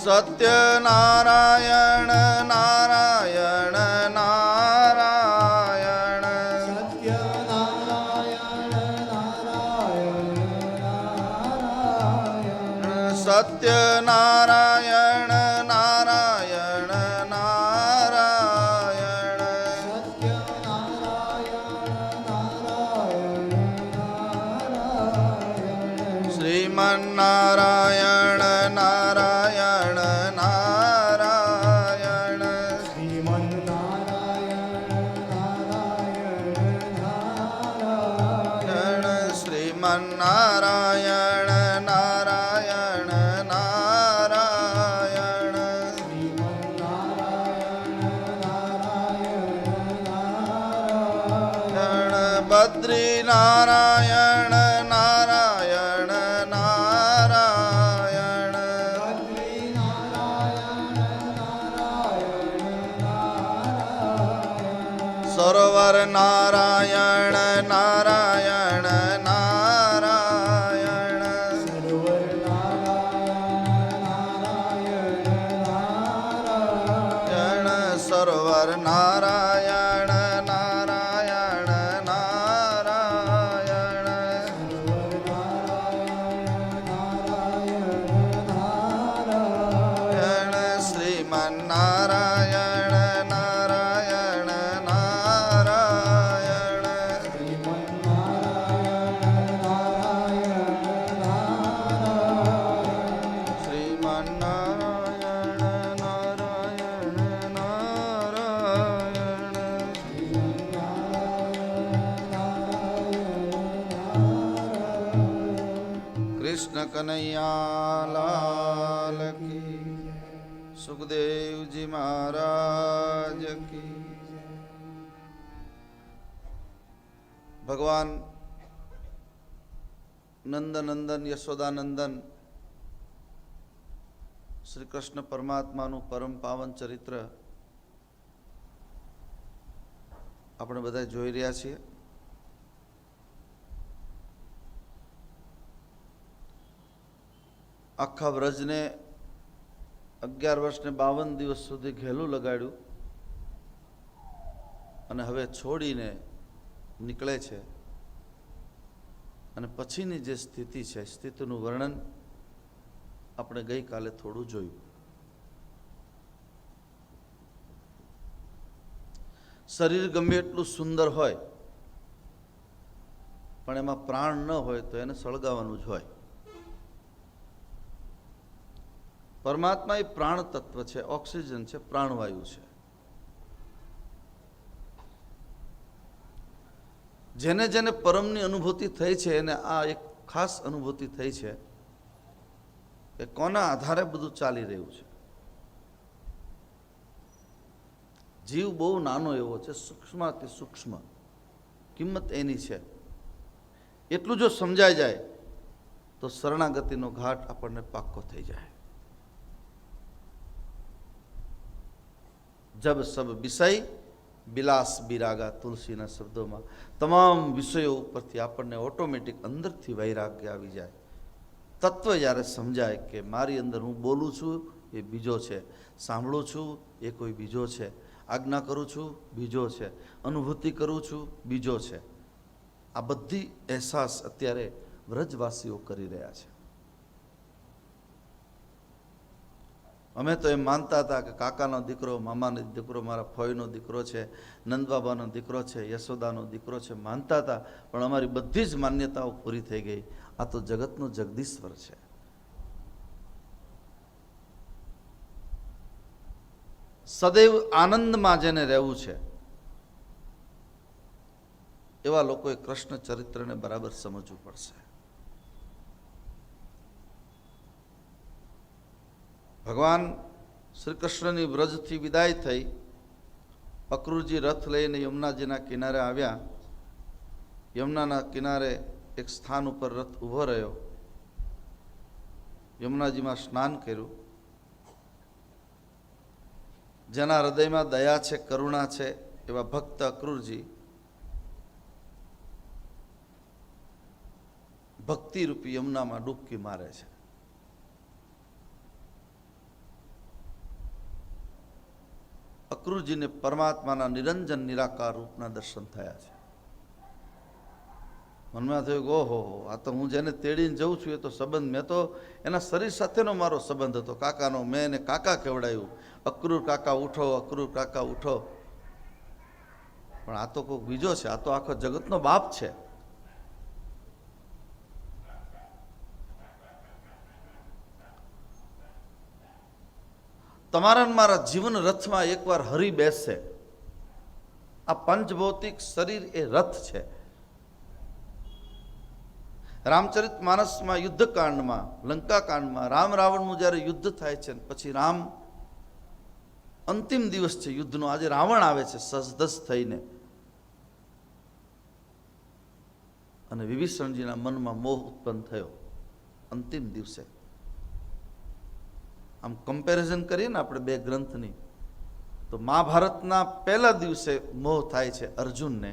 સત્યનારાયણ નારાયણ નારાયણ સત્યનારાયણ નારાયણ નારાયણ શ્રીમન્નારાયણ નારાયણ નારાયણ શ્રીમન્નારાયણ નારાયણ નારાયણ બદ્રીનારાયણ નારાયણ નારાયણ સરોવર નારાયણ નારાયણ નારાયણ સરોવર નારાયણ નારાયણ નારાયણ શ્રીમન્નારાયણ નારાયણ નારાયણ શ્રીમન્નારાયણ નારાયણ નારાયણ કૃષ્ણ કનૈયા લાલ કી સુખદેવજી મહારાજ કી ભગવાન નંદનંદન યશોદાનંદન શ્રી કૃષ્ણ પરમાત્માનું પરમ પાવન ચરિત્ર આપણે બધા જોઈ રહ્યા છીએ. આખા વ્રજને 11 વર્ષને 52 દિવસ સુધી ઘેલું લગાડ્યું અને હવે છોડીને નીકળે છે. અને પછીની જે સ્થિતિ છે, સ્થિતિનું વર્ણન આપણે ગઈકાલે થોડું જોયું. શરીર ગમે એટલું સુંદર હોય પણ એમાં પ્રાણ ન હોય તો એને સળગાવવાનું જ હોય. પરમાત્મા એ પ્રાણ તત્વ છે, ઓક્સિજન છે, પ્રાણવાયુ છે. જેને જેને પરમની અનુભૂતિ થઈ છે એને આ એક ખાસ અનુભૂતિ થઈ છે કે કોના આધારે બધું ચાલી રહ્યું છે. જીવ બહુ નાનો એવો છે, સૂક્ષ્માતિ સૂક્ષ્મ, કિંમત એની છે. એટલું જો સમજાઈ જાય તો શરણાગતિનો ઘાટ આપણને પાક્કો થઈ જાય. જબ સબ વિષય બિલાસ બિરાગા, તુલસીના શબ્દોમાં તમામ વિષયો ઉપરથી આપણને ઓટોમેટિક અંદરથી વૈરાગ્ય આવી જાય. તત્વ જ્યારે સમજાય કે મારી અંદર હું બોલું છું એ બીજો છે, સાંભળું છું એ કોઈ બીજો છે, આજ્ઞા કરું છું બીજો છે, અનુભૂતિ કરું છું બીજો છે. આ બધી અહેસાસ અત્યારે વ્રજવાસીઓ કરી રહ્યા છે. અમે તો એમ માનતા હતા કે કાકાનો દીકરો, મામાનો દીકરો, મારા ફોઈનો દીકરો છે, નંદબાબાનો દીકરો છે, યશોદાનો દીકરો છે, માનતા હતા. પણ અમારી બધી જ માન્યતાઓ પૂરી થઈ ગઈ. આ તો જગતનો જગદીશ્વર છે. સદૈવ આનંદમાં જેને રહેવું છે એવા લોકોએ કૃષ્ણ ચરિત્રને બરાબર સમજવું પડશે. ભગવાન શ્રી કૃષ્ણની વ્રજથી વિદાય થઈ અક્રૂરજી રથ લઈને યમુનાજીના કિનારે આવ્યા. યમુનાના કિનારે એક સ્થાન ઉપર રથ ઊભો રહ્યો. યમુનાજીમાં સ્નાન કર્યું. જેના હૃદયમાં દયા છે, કરુણા છે એવા ભક્ત અક્રૂરજી ભક્તિરૂપી યમુનામાં ડૂબકી મારે છે. અક્રૂરજીને પરમાત્માના નિરંજન નિરાકાર રૂપના દર્શન થયા છે. મનમાં થયું કે ઓહો, આ તો હું જેને તેડીને જઉં છું એ તો સંબંધ, મેં તો એના શરીર સાથેનો મારો સંબંધ હતો કાકાનો, મેં એને કાકા કહેવડાયું, અક્રૂર કાકા ઉઠો, અક્રૂર કાકા ઉઠો. પણ આ તો કોઈક બીજો છે, આ તો આખો જગતનો બાપ છે. તમારા મારા જીવન રથમાં એકવાર હરી બેસશે. આ પંચભૌતિક શરીર એ રથ છે. રામચરિત માનસમાં યુદ્ધકાંડમાં, લંકાકાંડમાં રામ રાવણનું જ્યારે યુદ્ધ થાય છે, પછી રામ અંતિમ દિવસ છે યુદ્ધનો, આજે રાવણ આવે છે સજધજ થઈને, અને વિભીષણજીના મનમાં મોહ ઉત્પન્ન થયો અંતિમ દિવસે. આમ કમ્પેરિઝન કરીએ ને આપણે બે ગ્રંથની, તો મહાભારતના પહેલા દિવસે મોહ થાય છે અર્જુનને.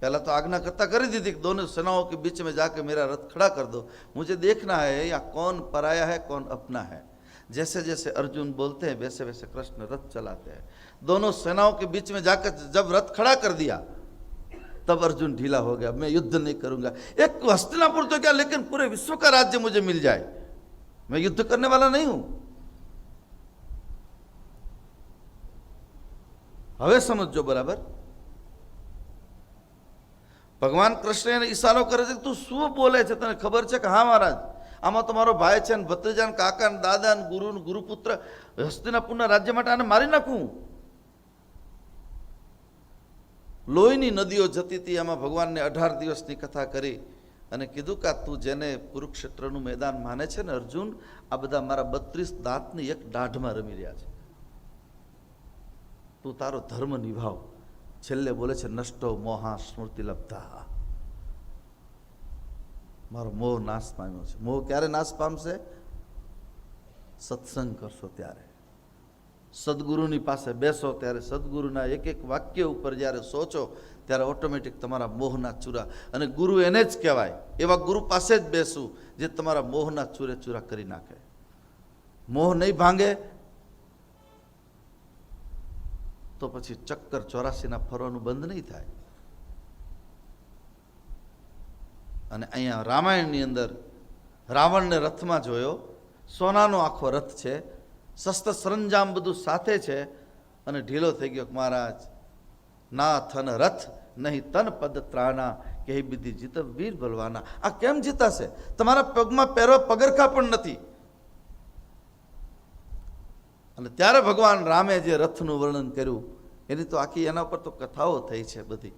पहला तो आज्ञा करता करी दी थी कि दोनों सेनाओं के बीच में जाके मेरा रथ खड़ा कर दो, मुझे देखना है या कौन पराया है कौन अपना है. जैसे जैसे अर्जुन बोलते हैं वैसे वैसे कृष्ण रथ चलाते हैं. दोनों सेनाओं के बीच में जाकर जब रथ खड़ा कर दिया तब अर्जुन ढीला हो गया, मैं युद्ध नहीं करूंगा. एक हस्तिनापुर तो क्या, लेकिन पूरे विश्व का राज्य मुझे मिल जाए, मैं युद्ध करने वाला नहीं हूं. હવે સમજો બરાબર. ભગવાન કૃષ્ણ એને ઈશારો કરે છે, તું શું બોલે છે, તને ખબર છે કે હા મહારાજ, આમાં તો મારો ભાઈ છે, ભત્રીજા, કાકા, દાદા, ગુરુ, ગુરુપુત્ર, હસ્તિનાપુરના રાજ્ય માટે આને મારી નાખું. લોહીની નદીઓ જતી હતી, આમાં ભગવાનને 18 દિવસની કથા કરી અને કીધું કે તું જેને કુરુક્ષેત્રનું મેદાન માને છે ને અર્જુન, આ બધા મારા 32 દાંતની એક દાઢમાં રમી રહ્યા છે, તું તારો ધર્મ નિભાવ. છેલ્લે બોલે છે નષ્ટો મોહા સ્મૃતિ લબ્ધા, મારો મોહ નાશ પામ્યો છે. મોહ ક્યારે નાશ પામશે? સત્સંગ કરશો ત્યારે, સદગુરુની પાસે બેસો ત્યારે, સદગુરુના એક એક વાક્ય ઉપર જ્યારે સોચો ત્યારે ઓટોમેટિક તમારા મોહના ચૂરા, અને ગુરુ એને જ કહેવાય, એવા ગુરુ પાસે જ બેસવું જે તમારા મોહના ચૂરે ચૂરા કરી નાખે. મોહ નહીં ભાંગે તો પછી ચક્કર 84ના ફરવાનું બંધ નહીં થાય. અને અહીંયા રામાયણની અંદર રાવણને રથમાં જોયો, સોનાનો આખો રથ છે, શસ્ત્ર સરંજામ બધું સાથે છે, અને ઢીલો થઈ ગયો. મહારાજ ના થન રથ નહીં તન પદ ત્રાના, કે બીધી જીત વીર બલવાના. આ કેમ જીતાશે? તમારા પગમાં પહેરવા પગરખા પણ નથી. અને ત્યારે ભગવાન રામે જે રથનું વર્ણન કર્યું એની તો આખી એના પર તો કથાઓ થઈ છે બધી.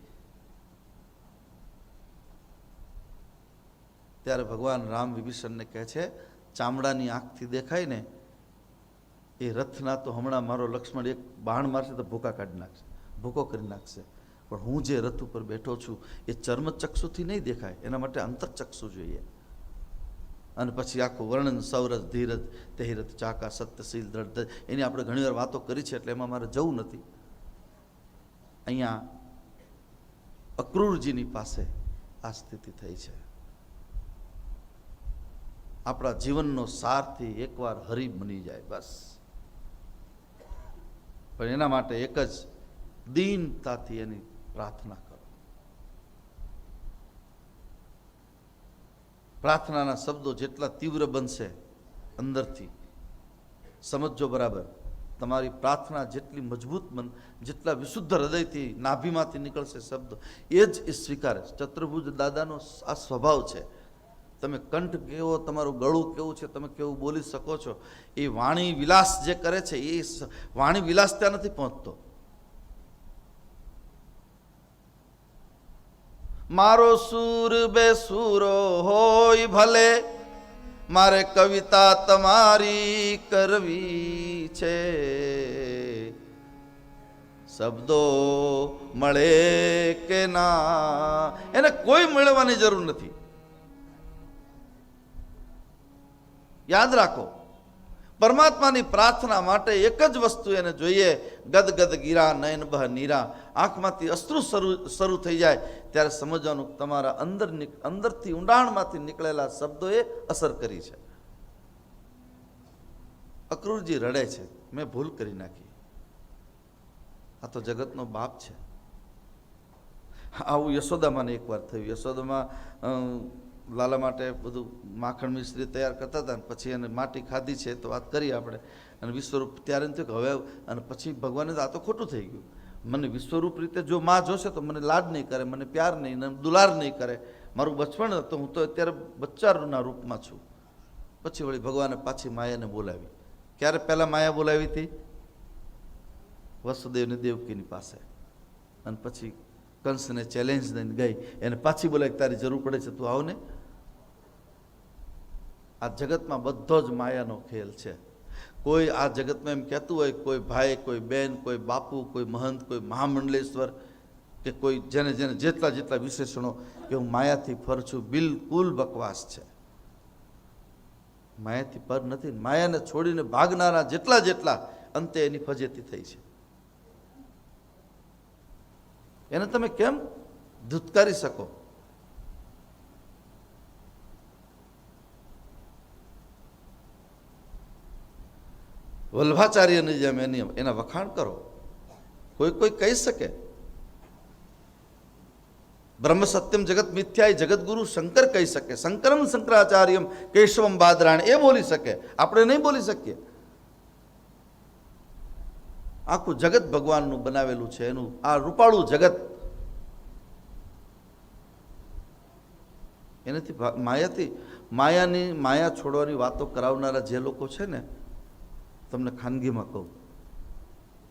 ત્યારે ભગવાન રામ વિભીષણને કહે છે, ચામડાની આંખથી દેખાય ને એ રથના તો હમણાં મારો લક્ષ્મણ એક બાણ મારશે તો ભૂકા કાઢી નાખશે, ભૂકો કરી નાખશે. પણ હું જે રથ ઉપર બેઠો છું એ ચર્મચક્ષુથી નહીં દેખાય, એના માટે અંતરચક્ષુ જોઈએ. અને પછી આખું વર્ણન, સૌરજ ધીરજ તેહિરથ ચાકા સત્યશીલ દ્રઢ, એની આપણે ઘણીવાર વાતો કરી છે એટલે એમાં મારે જવું નથી. અહીંયા અક્રૂરજીની પાસે આ સ્થિતિ થઈ છે. આપણા જીવનનો સારથી એકવાર હરિ બની જાય બસ. પણ એના માટે એક જ દીનતાથી એની પ્રાર્થના કરો. પ્રાર્થનાના શબ્દો જેટલા તીવ્ર બનશે અંદરથી, સમજો બરાબર, તમારી પ્રાર્થના જેટલી મજબૂત જેટલા વિશુદ્ધ હૃદયથી નાભીમાંથી નીકળશે શબ્દો એ જ એ સ્વીકારે. ચતુર્ભુજ દાદાનો આ સ્વભાવ છે. તમે કંઠ કેવો, તમારું ગળું કેવું છે, તમે કેવું બોલી શકો છો, એ વાણી વિલાસ જે કરે છે એ વાણી વિલાસ ત્યાં નથી પહોંચતો. મારો સૂર બેસૂરો હોય ભલે, મારે કવિતા તમારી કરવી છે, શબ્દો મળે કે ના એને કોઈ મેળવવાની જરૂર નથી. યાદ રાખો, પરમાત્માની પ્રાર્થના માટે એક જ વસ્તુ એને જોઈએ, ગદગદ ગીરા નયન બહ નીરા. આંખમાંથી અશ્રુ શરૂ થઈ જાય ત્યારે સમજવાનું તમારા અંદરથી ઊંડાણમાંથી નીકળેલા શબ્દોએ અસર કરી છે. અક્રૂરજી રડે છે, મેં ભૂલ કરી નાખી, આ તો જગતનો બાપ છે. આવું યશોદામાને એકવાર થયું. યશોદામાં લાલા માટે બધું માખણ મિશ્રી તૈયાર કરતા હતા, અને પછી એને માટી ખાધી છે તો વાત કરીએ આપણે. અને વિશ્વરૂપ ત્યારે એમ થયું કે હવે, અને પછી ભગવાને આ તો ખોટું થઈ ગયું, મને વિશ્વરૂપ રીતે જો માં જોશે તો મને લાડ નહીં કરે, મને પ્યાર નહીં, દુલાર નહીં કરે, મારું બચપણ તો હું તો અત્યારે બચ્ચાના રૂપમાં છું. પછી વળી ભગવાને પાછી માયાને બોલાવી. ક્યારે પહેલાં માયા બોલાવી હતી? વસુદેવની દેવકીની પાસે. અને પછી કંસને ચેલેન્જ દઈને ગઈ, એને પાછી બોલાવી, તારી જરૂર પડે છે તું આવ ને. આ જગતમાં બધો જ માયાનો ખેલ છે. કોઈ આ જગતમાં એમ કહેતું હોય, કોઈ ભાઈ, કોઈ બેન, કોઈ બાપુ, કોઈ મહંત, કોઈ મહામંડલેશ્વર, કે કોઈ જેને જેને જેટલા જેટલા વિશેષણો કે હું માયાથી ફર છું, બિલકુલ બકવાસ છે. માયાથી પર નથી. માયાને છોડીને ભાગનારા જેટલા જેટલા અંતે એની ફજેતી થઈ છે. એને તમે કેમ ધુતકારી શકો? વલ્ભાચાર્યની જેમ એના વખાણ કરો. કોઈ કોઈ કહી શકે બ્રહ્મ સત્યમ જગત મિથ્યાય જગતગુરુ શંકર કહી શકે, શંકરમ શંકરાચાર્યમ કેશવમ બાદરાણ, એ બોલી શકે, આપણે નહીં બોલી શકીએ. આખું જગત ભગવાનનું બનાવેલું છે, એનું આ રૂપાળું જગત. એનાથી માયા છોડવાની વાતો કરાવનારા જે લોકો છે ને, તમને ખાનગીમાં કહું,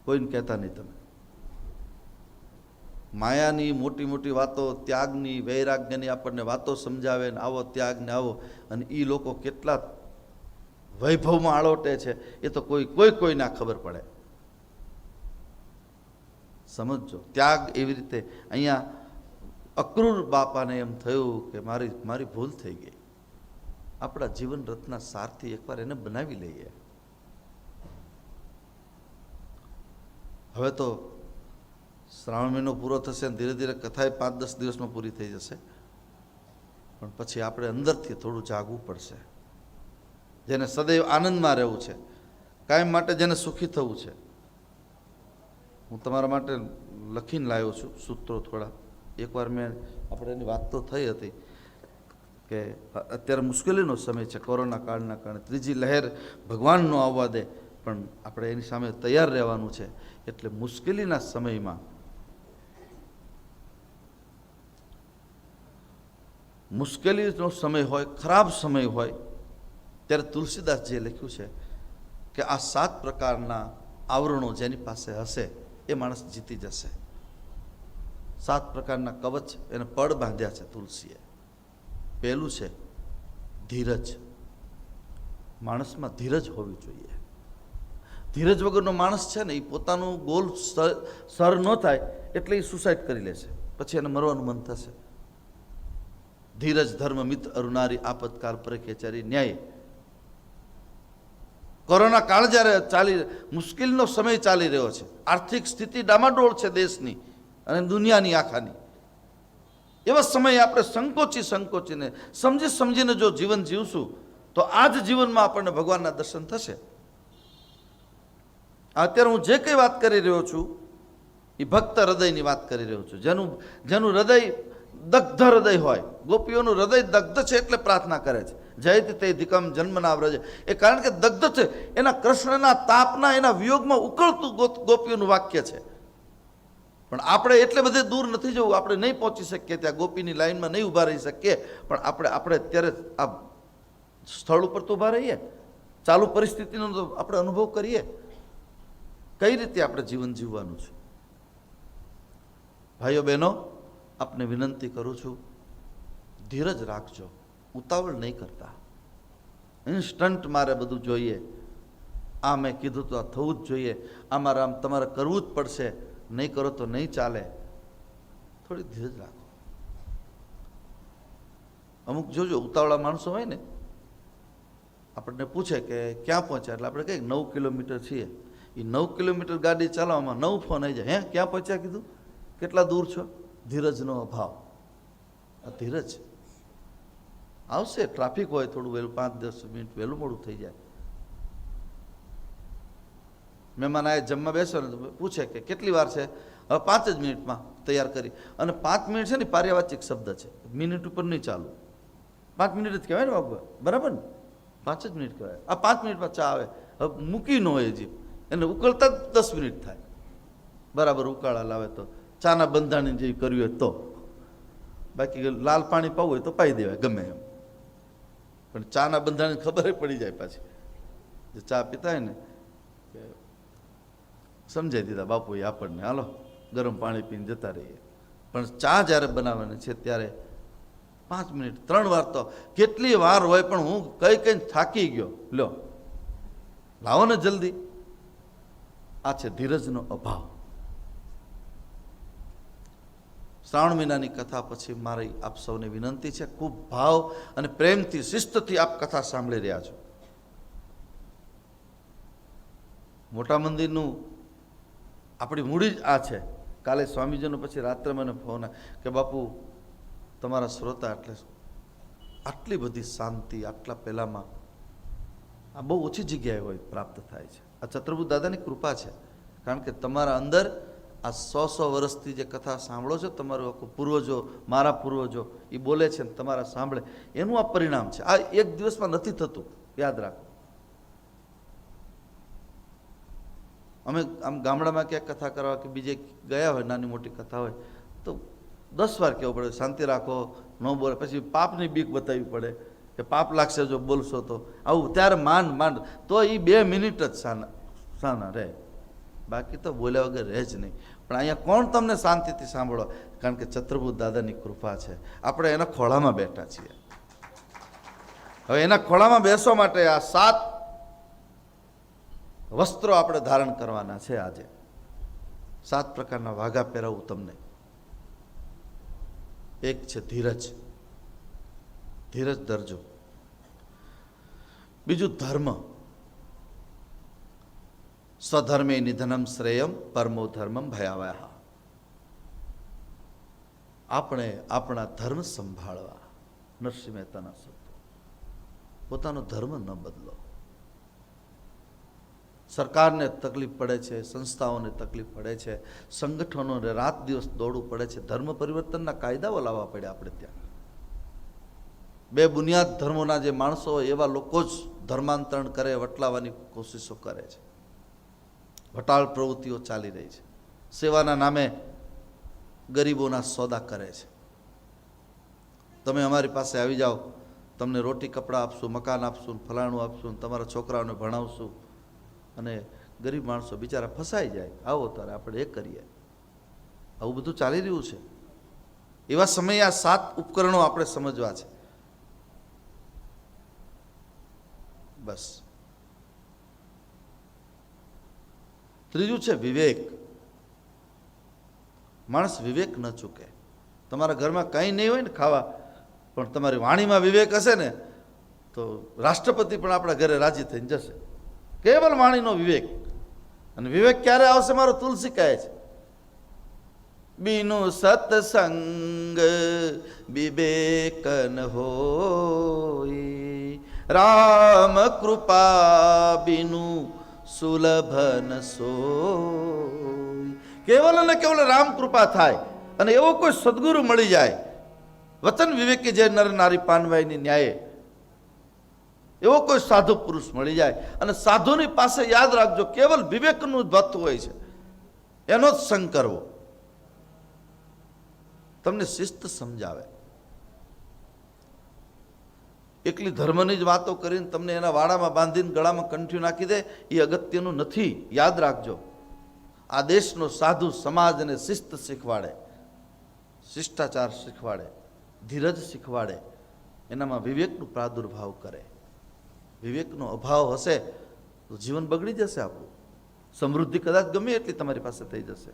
કોઈને કહેતા નહીં તમે. માયાની મોટી મોટી વાતો, ત્યાગની, વૈરાગ્યની આપણને વાતો સમજાવે ને આવો ત્યાગ ને આવો, અને એ લોકો કેટલા વૈભવમાં આળોટે છે એ તો કોઈના ખબર પડે. સમજો, ત્યાગ એવી રીતે. અહીંયા અક્રૂર બાપાને એમ થયું કે મારી ભૂલ થઈ ગઈ. આપણા જીવન રથના સારથી એકવાર એને બનાવી લઈએ. હવે તો શ્રાવણ મહિનો પૂરો થશે, ધીરે ધીરે કથાએ 5-10 દિવસમાં પૂરી થઈ જશે, પણ પછી આપણે અંદરથી થોડું જાગવું પડશે. જેને સદૈવ આનંદમાં રહેવું છે, કાયમ માટે જેને સુખી થવું છે. હું તમારા માટે લખીને લાવ્યો છું સૂત્રો થોડા. એકવાર આપણે એની વાત તો થઈ હતી કે અત્યારે મુશ્કેલીનો સમય છે કોરોના કાળના કારણે, ત્રીજી લહેર ભગવાન ન આવવા દે, પણ આપણે એની સામે તૈયાર રહેવાનું છે. એટલે મુશ્કેલીના સમયમાં, મુશ્કેલીનો સમય હોય, ખરાબ સમય હોય, ત્યારે તુલસીદાસજીએ લખ્યું છે કે આ 7 પ્રકારના આવરણો જેની પાસે હશે એ માણસ જીતી જશે. 7 પ્રકારના કવચ એને પડ બાંધ્યા છે તુલસીએ. પહેલું છે ધીરજ. માણસમાં ધીરજ હોવી જોઈએ. ધીરજ વગરનો માણસ છે ને, એ પોતાનું ગોલ સર ન થાય એટલે એ સુસાઇડ કરી લેશે, પછી એને મરવાનું મન થશે. ધીરજ ધર્મ મિત્ર અરુનારી આપતકાલ પરેખેચારી ન્યાય. કોરોના કાળ જ્યારે મુશ્કેલીનો સમય ચાલી રહ્યો છે, આર્થિક સ્થિતિ ડામાડોળ છે દેશની અને દુનિયાની આખાની, એવા સમયે આપણે સંકોચીને સમજીને જો જીવન જીવશું તો આ જ જીવનમાં આપણને ભગવાનના દર્શન થશે. અત્યારે હું જે કંઈ વાત કરી રહ્યો છું એ ભક્ત હૃદયની વાત કરી રહ્યો છું. જેનું હૃદય દગ્ધ હૃદય હોય. ગોપીઓનું હૃદય દગ્ધ છે એટલે પ્રાર્થના કરે છે, જયતિ તેધિકમ જન્મના વ્રજ. એ કારણ કે દગ્ધ છે, એના કૃષ્ણના તાપના, એના વિયોગમાં ઉકળતું ગોપીઓનું વાક્ય છે. પણ આપણે એટલે બધે દૂર નથી જવું, આપણે નહીં પહોંચી શકીએ ત્યાં, ગોપીની લાઈનમાં નહીં ઊભા રહી શકીએ, પણ આપણે અત્યારે આ સ્થળ ઉપર તો ઊભા રહીએ, ચાલુ પરિસ્થિતિનો તો આપણે અનુભવ કરીએ, કઈ રીતે આપણે જીવન જીવવાનું છે. ભાઈઓ બહેનો, આપને વિનંતી કરું છું, ધીરજ રાખજો, ઉતાવળ નહીં કરતા. ઇન્સ્ટન્ટ મારે બધું જોઈએ, આ મેં કીધું તો આ થવું જ જોઈએ, આ મારે આમ તમારે કરવું જ પડશે, નહીં કરો તો નહીં ચાલે. થોડી ધીરજ રાખો. અમુક જોજો ઉતાવળા માણસો હોય ને, આપણને પૂછે કે ક્યાં પહોંચ્યા, એટલે આપણે કહીએ 9 કિલોમીટર છીએ. એ 9 કિલોમીટર ગાડી ચાલવામાં 9 ફોન આવી જાય, ક્યાં પહોંચ્યા કીધું, કેટલા દૂર છો. ધીરજનો અભાવ. આ ધીરજ આવશે. ટ્રાફિક હોય થોડું વહેલું, 5-10 મિનિટ વહેલું મોડું થઈ જાય, મહેમાન આએ જમવા બેસો ને તો પૂછે કે કેટલી વાર છે, હવે 5 જ મિનિટમાં તૈયાર કરી. અને 5 મિનિટ છે ને પારિવાચિક શબ્દ છે, મિનિટ ઉપર નહીં ચાલુ. 5 મિનિટ જ કહેવાય ને બાબુ, બરાબર ને? 5 જ મિનિટ કહેવાય. આ 5 મિનિટમાં ચા આવે. હવે મૂકી ન હોય હજી, એને ઉકળતા જ 10 મિનિટ થાય. બરાબર ઉકાળા લાવે તો ચાના બંધાણી જેવી કરવી હોય તો, બાકી લાલ પાણી પાવું હોય તો પાઈ દેવાય ગમે એમ. પણ ચાના બંધાણી ખબર પડી જાય પાછી. જે ચા પીતા હોય ને કે સમજાઈ દીધા બાપુએ આપણને, હાલો ગરમ પાણી પીને જતા રહીએ. પણ ચા જ્યારે બનાવવાની છે ત્યારે 5 મિનિટ 3 વાર તો કેટલી વાર હોય, પણ હું કઈ થાકી ગયો, લ્યો લાવો ને જલ્દી. આ છે ધીરજનો અભાવ. શ્રાવણ મહિનાની કથા પછી મારી આપ સૌને વિનંતી છે, ખૂબ ભાવ અને પ્રેમથી શિસ્તથી આપ કથા સાંભળી રહ્યા છો. મોટા મંદિરનું આપણી મૂડી જ આ છે. કાલે સ્વામીજીનો પછી રાત્રે મને ફોન કે બાપુ તમારા શ્રોતા એટલે આટલી બધી શાંતિ આટલા પહેલામાં આ બહુ ઓછી જગ્યાએ હોય પ્રાપ્ત થાય છે. આ ચતુર્ભુજ દાદાની કૃપા છે. કારણ કે તમારા અંદર આ 100 વર્ષથી જે કથા સાંભળો છો, તમારું આખું પૂર્વજો, મારા પૂર્વજો એ બોલે છે ને તમારા સાંભળે, એનું આ પરિણામ છે. આ એક દિવસમાં નથી થતું, યાદ રાખો. અમે આમ ગામડામાં ક્યાંક કથા કરવા કે બીજે ગયા હોય, નાની મોટી કથા હોય તો 10 વાર કહેવું પડે શાંતિ રાખો, ન બોલે. પછી પાપની બીક બતાવવી પડે કે પાપ લાગશે જો બોલશો તો, આવું ત્યારે માંડ તો એ 2 મિનિટ જ સાના રહે, બાકી તો બોલ્યા વગર રહે જ નહીં. પણ અહીંયા કોણ તમને શાંતિથી સાંભળો? કારણ કે ચતુર્ભુજ દાદાની કૃપા છે. આપણે એના ખોળામાં બેઠા છીએ. હવે એના ખોળામાં બેસવા માટે આ 7 વસ્ત્રો આપણે ધારણ કરવાના છે. આજે 7 પ્રકારના વાઘા પહેરાવું તમને. એક છે ધીરજ, ધીરજ ધરજો. બીજું ધર્મ, સ્વધર્મે નિધનમ શ્રેયમ પરમો ધર્મમ ભયાવહ. આપણે આપણા ધર્મ સંભાળવા. નરસિંહ મહેતાના શબ્દો. પોતાનો ધર્મ ન બદલો. સરકારને તકલીફ પડે છે, સંસ્થાઓને તકલીફ પડે છે, સંગઠનોને રાત દિવસ દોડવું પડે છે. ધર્મ પરિવર્તનના કાયદાઓ લાવવા પડ્યા આપણે ત્યાં. 2 બુનિયાદ ધર્મોના જે માણસો હોય એવા લોકો જ ધર્માંતરણ કરે, વટલાવાની કોશિશો કરે છે. વટાળ પ્રવૃત્તિઓ ચાલી રહી છે. સેવાના નામે ગરીબોના સોદા કરે છે. તમે અમારી પાસે આવી જાઓ, તમને રોટી કપડાં આપશું, મકાન આપશું, ફલાણું આપશું, તમારા છોકરાઓને ભણાવશું, અને ગરીબ માણસો બિચારા ફસાઈ જાય. આવો ત્યારે આપણે એ કરીએ. આવું બધું ચાલી રહ્યું છે. એવા સમયે આ 7 ઉપકરણો આપણે સમજવા છે. બસ. ત્રીજું છે વિવેક. માણસ વિવેક ન ચૂકે. તમારા ઘરમાં કંઈ નહીં હોય ને ખાવા, પણ તમારી વાણીમાં વિવેક હશે ને તો રાષ્ટ્રપતિ પણ આપણા ઘરે રાજી થઈને જશે. કેવલ વાણીનો વિવેક. અને વિવેક ક્યારે આવશે? મારો તુલસી કહે છે, બીનું સત્સંગ વિવેક ન હોય, રામ કૃપા બીનું સુલભ ન સોય. કેવલ અને કેવલ રામ કૃપા થાય અને એવો કોઈ સદગુરુ મળી જાય, વચન વિવેકી જે નર નારી પાનવાઈની ન્યાયે, એવો કોઈ સાધુ પુરુષ મળી જાય. અને સાધુની પાસે યાદ રાખજો, કેવલ વિવેકનું જ ભક્ત હોય છે, એનો જ સંગ કરવો. તમને શિસ્ત સમજાવે. એકલી ધર્મની જ વાતો કરીને તમને એના વાડામાં બાંધીને ગળામાં કંઠ્યું નાખી દે, એ અગત્યનું નથી. યાદ રાખજો, આ દેશનો સાધુ સમાજને શિસ્ત શીખવાડે, શિષ્ટાચાર શીખવાડે, ધીરજ શીખવાડે, એનામાં વિવેકનો પ્રાદુર્ભાવ કરે. વિવેકનો અભાવ હશે તો જીવન બગડી જશે આપણું. સમૃદ્ધિ કદાચ ગમે એટલી તમારી પાસે થઈ જશે,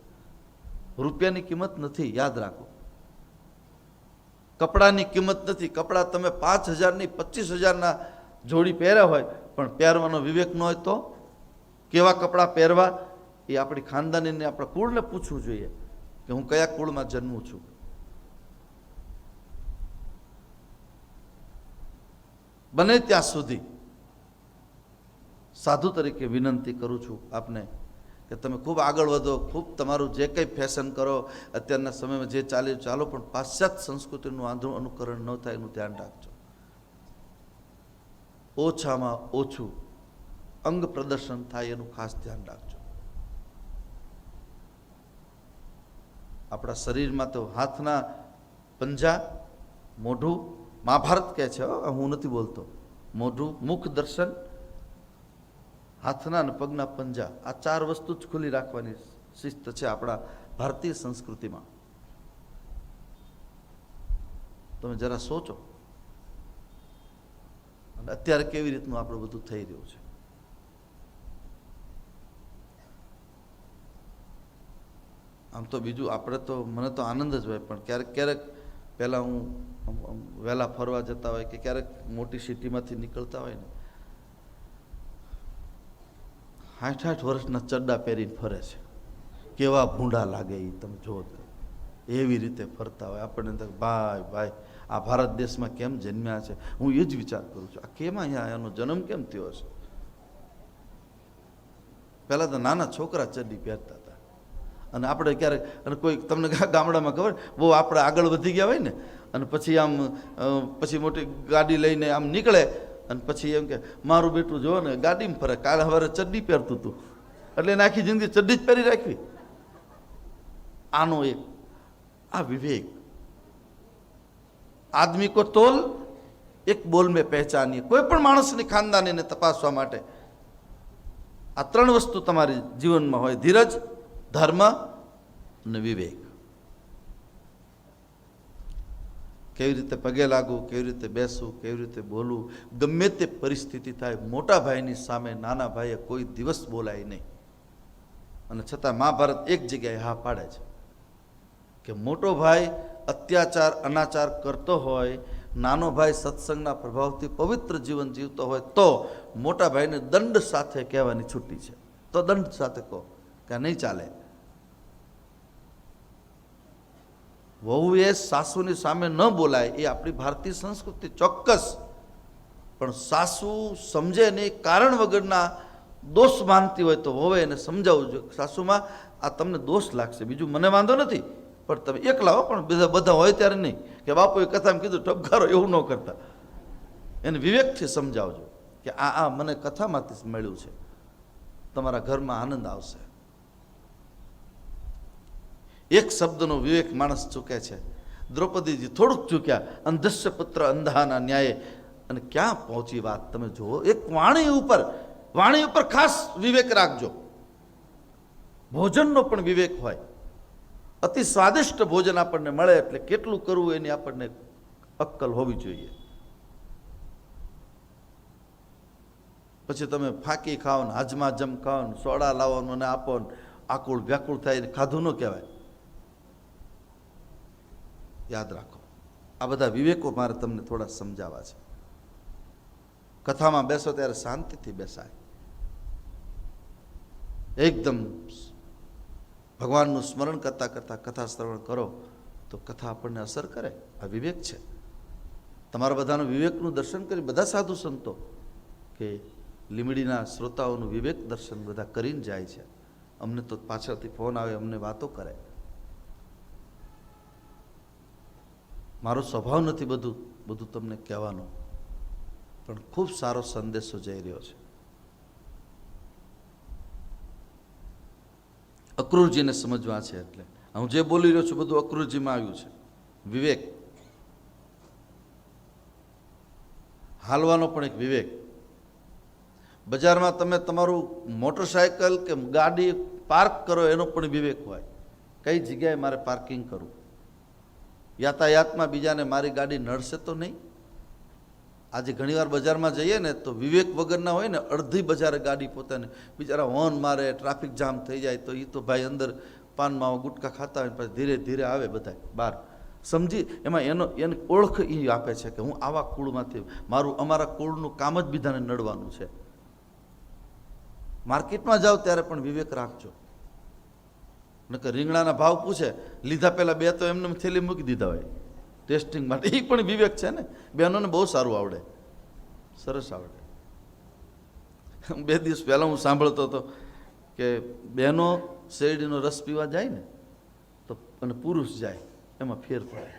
રૂપિયાની કિંમત નથી. યાદ રાખો, કપડાની કિંમત નથી. કપડાં તમે 5,000ની 25,000ના જોડી પહેર્યા હોય, પણ પહેરવાનો વિવેક ન હોય તો કેવા કપડાં પહેરવા એ આપણી ખાનદાનીને, આપણા કુળને પૂછવું જોઈએ કે હું કયા કુળમાં જન્મું છું. બને ત્યાં સુધી સાધુ તરીકે વિનંતી કરું છું આપને કે તમે ખૂબ આગળ વધો, ખૂબ તમારું જે કંઈ ફેશન કરો, અત્યારના સમયમાં જે ચાલે ચાલો, પણ પાશ્ચાત્ય સંસ્કૃતિનું અનુકરણ ન થાય એનું ધ્યાન રાખજો. ઓછામાં ઓછું અંગ પ્રદર્શન થાય એનું ખાસ ધ્યાન રાખજો. આપણા શરીરમાં તો હાથના પંજા, મોઢું, મહાભારત કહે છે, હું નથી બોલતો, મોઢું, મુખ દર્શન, હાથના અને પગના પંજા, આ 4 વસ્તુ જ ખુલ્લી રાખવાની શિસ્ત છે આપણા ભારતીય સંસ્કૃતિમાં. તમે જરા સોચો, અને અત્યારે કેવી રીતનું આપણું બધું થઈ રહ્યું છે. આમ તો બીજું આપણે તો, મને તો આનંદ જ હોય, પણ ક્યારેક ક્યારેક પહેલાં હું વહેલા ફરવા જતા હોય કે ક્યારેક મોટી સિટીમાંથી નીકળતા હોય ને, 60 વર્ષના ચડ્ડા પહેરીને ફરે છે, કેવા ભૂંડા લાગે એ તમે જુઓ. એવી રીતે ફરતા હોય, આપણને ભાઈ ભાઈ આ ભારત દેશમાં કેમ જન્મ્યા છે. હું એ જ વિચાર કરું છું, આ કેમ અહીંયા એનો જન્મ કેમ થયો હશે. પહેલાં તો નાના છોકરા ચડ્ડી પહેરતા હતા, અને આપણે ક્યારેક, અને કોઈ તમને ગામડામાં ખબર, બહુ આપણે આગળ વધી ગયા હોય ને, અને પછી આમ પછી મોટી ગાડી લઈને આમ નીકળે, અને પછી એમ કે મારું બેટું જો ને ગાડીમાં ફરે, કાલે સવારે ચડ્ડી પહેરતું હતું, એટલે એને આખી જિંદગી ચડ્ડી જ પહેરી રાખવી. આનો એક આ વિવેક. આદમી કો તોલ એક બોલ મેં પહેચાનીએ. કોઈ પણ માણસની ખાનદાનીને તપાસવા માટે આ 3 વસ્તુ તમારી જીવનમાં હોય: ધીરજ, ધર્મ અને વિવેક. કેવી રીતે પગે લાગવું, કેવી રીતે બેસવું, કેવી રીતે બોલવું, ગમે તે પરિસ્થિતિ થાય, મોટા ભાઈની સામે નાના ભાઈએ કોઈ દિવસ બોલાય નહીં. અને છતાં મહાભારત એક જગ્યાએ હા પાડે છે કે મોટો ભાઈ અત્યાચાર અનાચાર કરતો હોય, નાનો ભાઈ સત્સંગના પ્રભાવથી પવિત્ર જીવન જીવતો હોય, તો મોટા ભાઈને દંડ સાથે કહેવાની છૂટી છે. તો દંડ સાથે કહો કે નહીં ચાલે. વહુએ સાસુની સામે ન બોલાય એ આપણી ભારતીય સંસ્કૃતિ ચોક્કસ, પણ સાસુ સમજે નહીં, કારણ વગરના દોષ માનતી હોય તો વહુએ એને સમજાવવું જોઈએ, સાસુમાં આ તમને દોષ લાગશે, બીજું મને વાંધો નથી, પણ તમે એકલા હો, પણ બધા હોય ત્યારે નહીં કે બાપુએ કથામાં કીધું ઠપકારો, એવું ન કરતા. એને વિવેકથી સમજાવજો કે આ મને કથામાંથી મળ્યું છે, તમારા ઘરમાં આનંદ આવશે. એક શબ્દનો વિવેક માણસ ચૂકે છે. દ્રૌપદીજી થોડુંક ચૂક્યા, અંધસ્ય પુત્ર અંધાના ન્યાયે, અને ક્યાં પહોંચી વાત તમે જુઓ. એક વાણી ઉપર ખાસ વિવેક રાખજો. ભોજનનો પણ વિવેક હોય. અતિ સ્વાદિષ્ટ ભોજન આપણને મળે એટલે કેટલું કરવું એની આપણને અક્કલ હોવી જોઈએ. પછી તમે ફાંકી ખાઓ ને, હાજમાજમ ખાઓ ને, સોડા લાવો ને આપો ને, આકુળ વ્યાકુળ થાય ને ખાધું ન કહેવાય. યાદ રાખો, આ બધા વિવેકો મારે તમને થોડા સમજાવવા છે. કથામાં બેસો ત્યારે શાંતિથી બેસાય, એકદમ ભગવાનનું સ્મરણ કરતા કરતા કથા શ્રવણ કરો તો કથા આપણને અસર કરે. આ વિવેક છે. તમારા બધાનું વિવેકનું દર્શન કરી, બધા સાધુ સંતો કે લીમડીના શ્રોતાઓનું વિવેક દર્શન બધા કરીને જાય છે. અમને તો પાછળથી ફોન આવે, અમને વાતો કરે. મારો સ્વભાવ નથી બધું તમને કહેવાનો, પણ ખૂબ સારો સંદેશો જઈ રહ્યો છે. અક્રૂરજીને સમજવા છે, એટલે હું જે બોલી રહ્યો છું બધું અક્રૂરજીમાં આવ્યું છે. વિવેક, હાલવાનો પણ એક વિવેક. બજારમાં તમે તમારું મોટરસાયકલ કે ગાડી પાર્ક કરો એનો પણ વિવેક હોય. કઈ જગ્યાએ મારે પાર્કિંગ કરવું, યાતાયાતમાં બીજાને મારી ગાડી નડશે તો નહીં. આજે ઘણીવાર બજારમાં જઈએ ને તો વિવેક વગરના હોય ને, અડધી બજારે ગાડી પોતાને બિચારા હોર્ન મારે, ટ્રાફિક જામ થઈ જાય, તો એ તો ભાઈ અંદર પાનમાં ગુટકા ખાતા હોય, પછી ધીરે ધીરે આવે બધા બહાર સમજી. એમાં એની ઓળખ એ આપે છે કે હું આવા કુળમાંથી, અમારા કુળનું કામ જ બીજાને નડવાનું છે. માર્કેટમાં જાઓ ત્યારે પણ વિવેક રાખજો. નકર રીંગણાના ભાવ પૂછે, લીધા પહેલાં 2 તો એમને થેલી મૂકી દીધા હોય ટેસ્ટિંગ માટે. એ પણ વિવેક છે ને. બહેનોને બહુ સારું આવડે, સરસ આવડે. 2 દિવસ પહેલાં હું સાંભળતો હતો કે બહેનો શેરડીનો રસ પીવા જાય ને તો અને પુરુષ જાય એમાં ફેર પડે.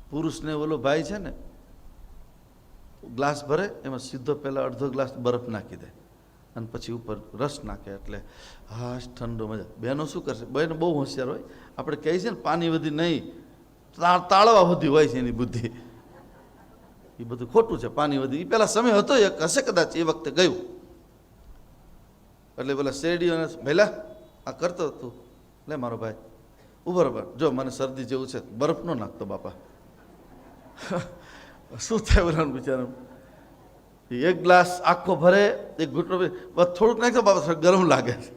પુરુષને ઓલો ભાઈ છે ને ગ્લાસ ભરે એમાં સીધો પહેલાં અડધો ગ્લાસ બરફ નાખી દે અને પછી ઉપર રસ નાખે એટલે હાશ ઠંડો મજા. બહેનો શું કરશે? બહેનો બહુ હોશિયાર હોય. આપણે કહીએ છીએ ને પાણી વધી નહીં, તાળવા સુધી હોય છે એની બુદ્ધિ. એ બધું ખોટું છે. પાણી વધી એ પહેલાં સમય હતો એક હશે કદાચ, એ વખતે ગયું. એટલે પેલા શેરડીઓ ભેલા આ કરતો તું લે મારો ભાઈ ઉભો રહો, જો મને શરદી જેવું છે, બરફ ન નાખતો બાપા. શું થાય બોલાનું બિચારાનું? એક ગ્લાસ આખો ભરે, એક ઘૂંટડો બસ થોડુંક નાખતો બાપા ગરમ લાગે છે.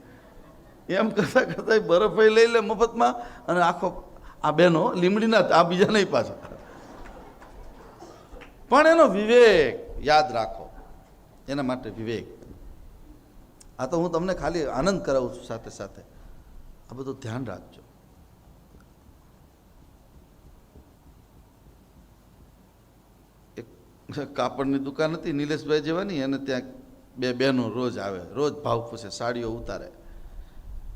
એમ કરતા કરતા બરફ લઈ લે મફતમાં અને આખો આ બેનો લીમડીના આ બીજા નહીં પાછા. પણ એનો વિવેક યાદ રાખો, એના માટે વિવેક. આ તો હું તમને ખાલી આનંદ કરાવું છું, સાથે સાથે આ બધું ધ્યાન રાખજો. એક કાપડની દુકાન હતી નિલેશભાઈ જેવાની, અને ત્યાં બે બહેનો રોજ આવે, રોજ ભાવ પૂછે, સાડીઓ ઉતારે,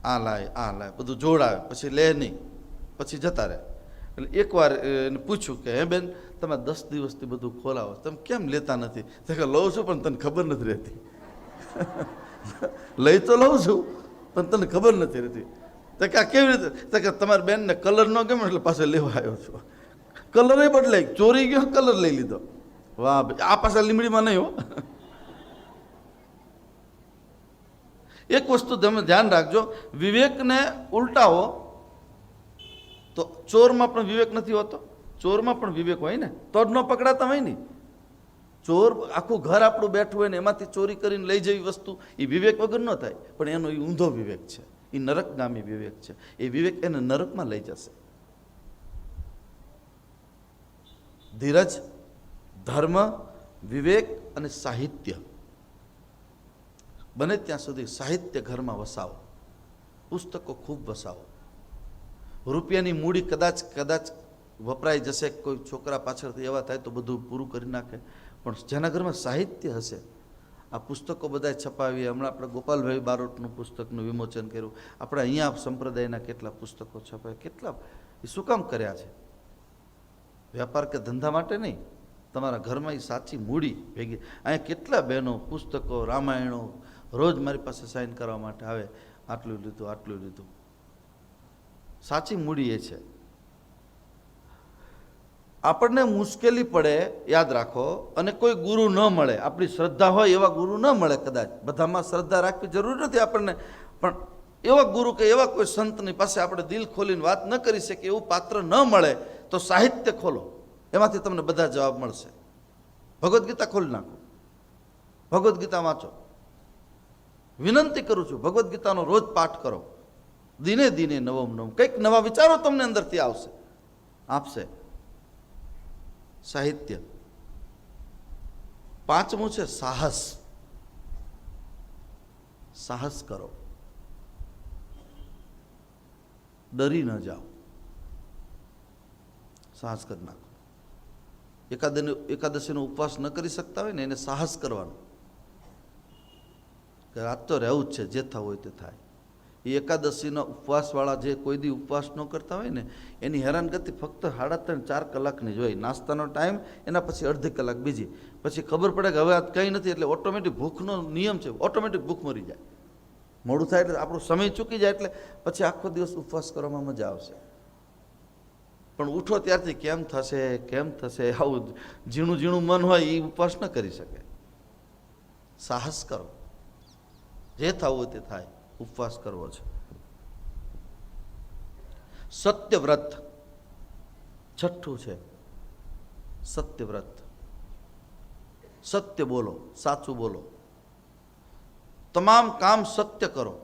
આ લાય બધું જોડાવે, પછી લે નહીં, પછી જતા રહે. એટલે એકવાર એને પૂછ્યું કે હે બેન તમે 10 દિવસથી બધું ખોલાવો, તમે કેમ લેતા નથી? તો કે લઉં છું પણ તને ખબર નથી રહેતી. લઈ તો લઉં છું પણ તને ખબર નથી રહેતી. તો કે આ કેવી રીતે? તો કે તમારી બેનને કલર ન ગમે એટલે પાછો લેવા આવ્યો છું. કલર એ બદલાય, ચોરી ગયો કલર લઈ લીધો. વાહ, આ પાછા લીમડીમાં નહીં હો. એક વસ્તુ તમે ધ્યાન રાખજો, વિવેકને ઉલટાવો તો ચોરમાં પણ વિવેક નથી હોતો. ચોરમાં પણ વિવેક હોય ને તો જ ન પકડાતા હોય ને. ચોર આખું ઘર આપણું બેઠું હોય ને એમાંથી ચોરી કરીને લઈ જવી વસ્તુ એ વિવેક વગર ન થાય. પણ એનો એ ઊંધો વિવેક છે, એ નરકગામી વિવેક છે. એ વિવેક એને નરકમાં લઈ જશે. ધીરજ, ધર્મ, વિવેક અને સાહિત્ય, બને ત્યાં સુધી સાહિત્ય ઘરમાં વસાવો. પુસ્તકો ખૂબ વસાવો. રૂપિયાની મૂડી કદાચ વપરાઈ જશે, કોઈ છોકરા પાછળથી એવા થાય તો બધું પૂરું કરી નાખે. પણ જેના ઘરમાં સાહિત્ય હશે, આ પુસ્તકો બધા છપાવીએ. હમણાં આપણે ગોપાલભાઈ બારોટનું પુસ્તકનું વિમોચન કર્યું. આપણે અહીંયા સંપ્રદાયના કેટલા પુસ્તકો છપાય, કેટલા એ શું કામ કર્યા છે? વેપાર કે ધંધા માટે નહીં, તમારા ઘરમાં એ સાચી મૂડી ભેગી. અહીંયા કેટલા બહેનો પુસ્તકો, રામાયણો રોજ મારી પાસે સાઇન કરવા માટે આવે, આટલું લીધું આટલું લીધું. સાચી મૂડી એ છે. આપણને મુશ્કેલી પડે યાદ રાખો, અને કોઈ ગુરુ ન મળે, આપણી શ્રદ્ધા હોય એવા ગુરુ ન મળે. કદાચ બધામાં શ્રદ્ધા રાખવી જરૂર નથી આપણને, પણ એવા ગુરુ કે એવા કોઈ સંતની પાસે આપણે દિલ ખોલીને વાત ન કરી શકીએ એવું પાત્ર ન મળે તો સાહિત્ય ખોલો, એમાંથી તમને બધા જવાબ મળશે. ભગવદ્ ગીતા ખોલી નાખો, ભગવદ્ ગીતા વાંચો. વિનંતી કરું છું, ભગવદ્ ગીતાનો રોજ પાઠ કરો. દિને દિને નવમ નવમ કંઈક નવા વિચારો તમને અંદરથી આપશે. સાહિત્ય. 5મું છે સાહસ. સાહસ કરો, ડરી ન જાઓ, સાહસ કરી નાખો. એકાદશીનો ઉપવાસ ન કરી શકતા હોય ને એને સાહસ કરવાનું કે આજ તો રહેવું જ છે, જે થવું હોય તે થાય. એ એકાદશીના ઉપવાસવાળા જે કોઈ દી ઉપવાસ ન કરતા હોય ને એની હેરાનગતિ ફક્ત 3.5-4 કલાકની જ હોય. નાસ્તાનો ટાઈમ, એના પછી અડધી કલાક બીજી, પછી ખબર પડે કે હવે આ કંઈ નથી, એટલે ઓટોમેટિક ભૂખનો નિયમ છે, ઓટોમેટિક ભૂખ મરી જાય. મોડું થાય એટલે આપણો સમય ચૂકી જાય, એટલે પછી આખો દિવસ ઉપવાસ કરવામાં મજા આવશે. પણ ઉઠો ત્યારથી કેમ થશે આવું ઝીણું ઝીણું મન હોય એ ઉપવાસ ન કરી શકે. સાહસ કરો, જે થવું હોય તે થાય, ઉપવાસ કરવો છે. સત્યવ્રત. 6ઠું છે સત્યવ્રત. સત્ય બોલો, સાચું બોલો. તમામ કામ સત્ય કરો.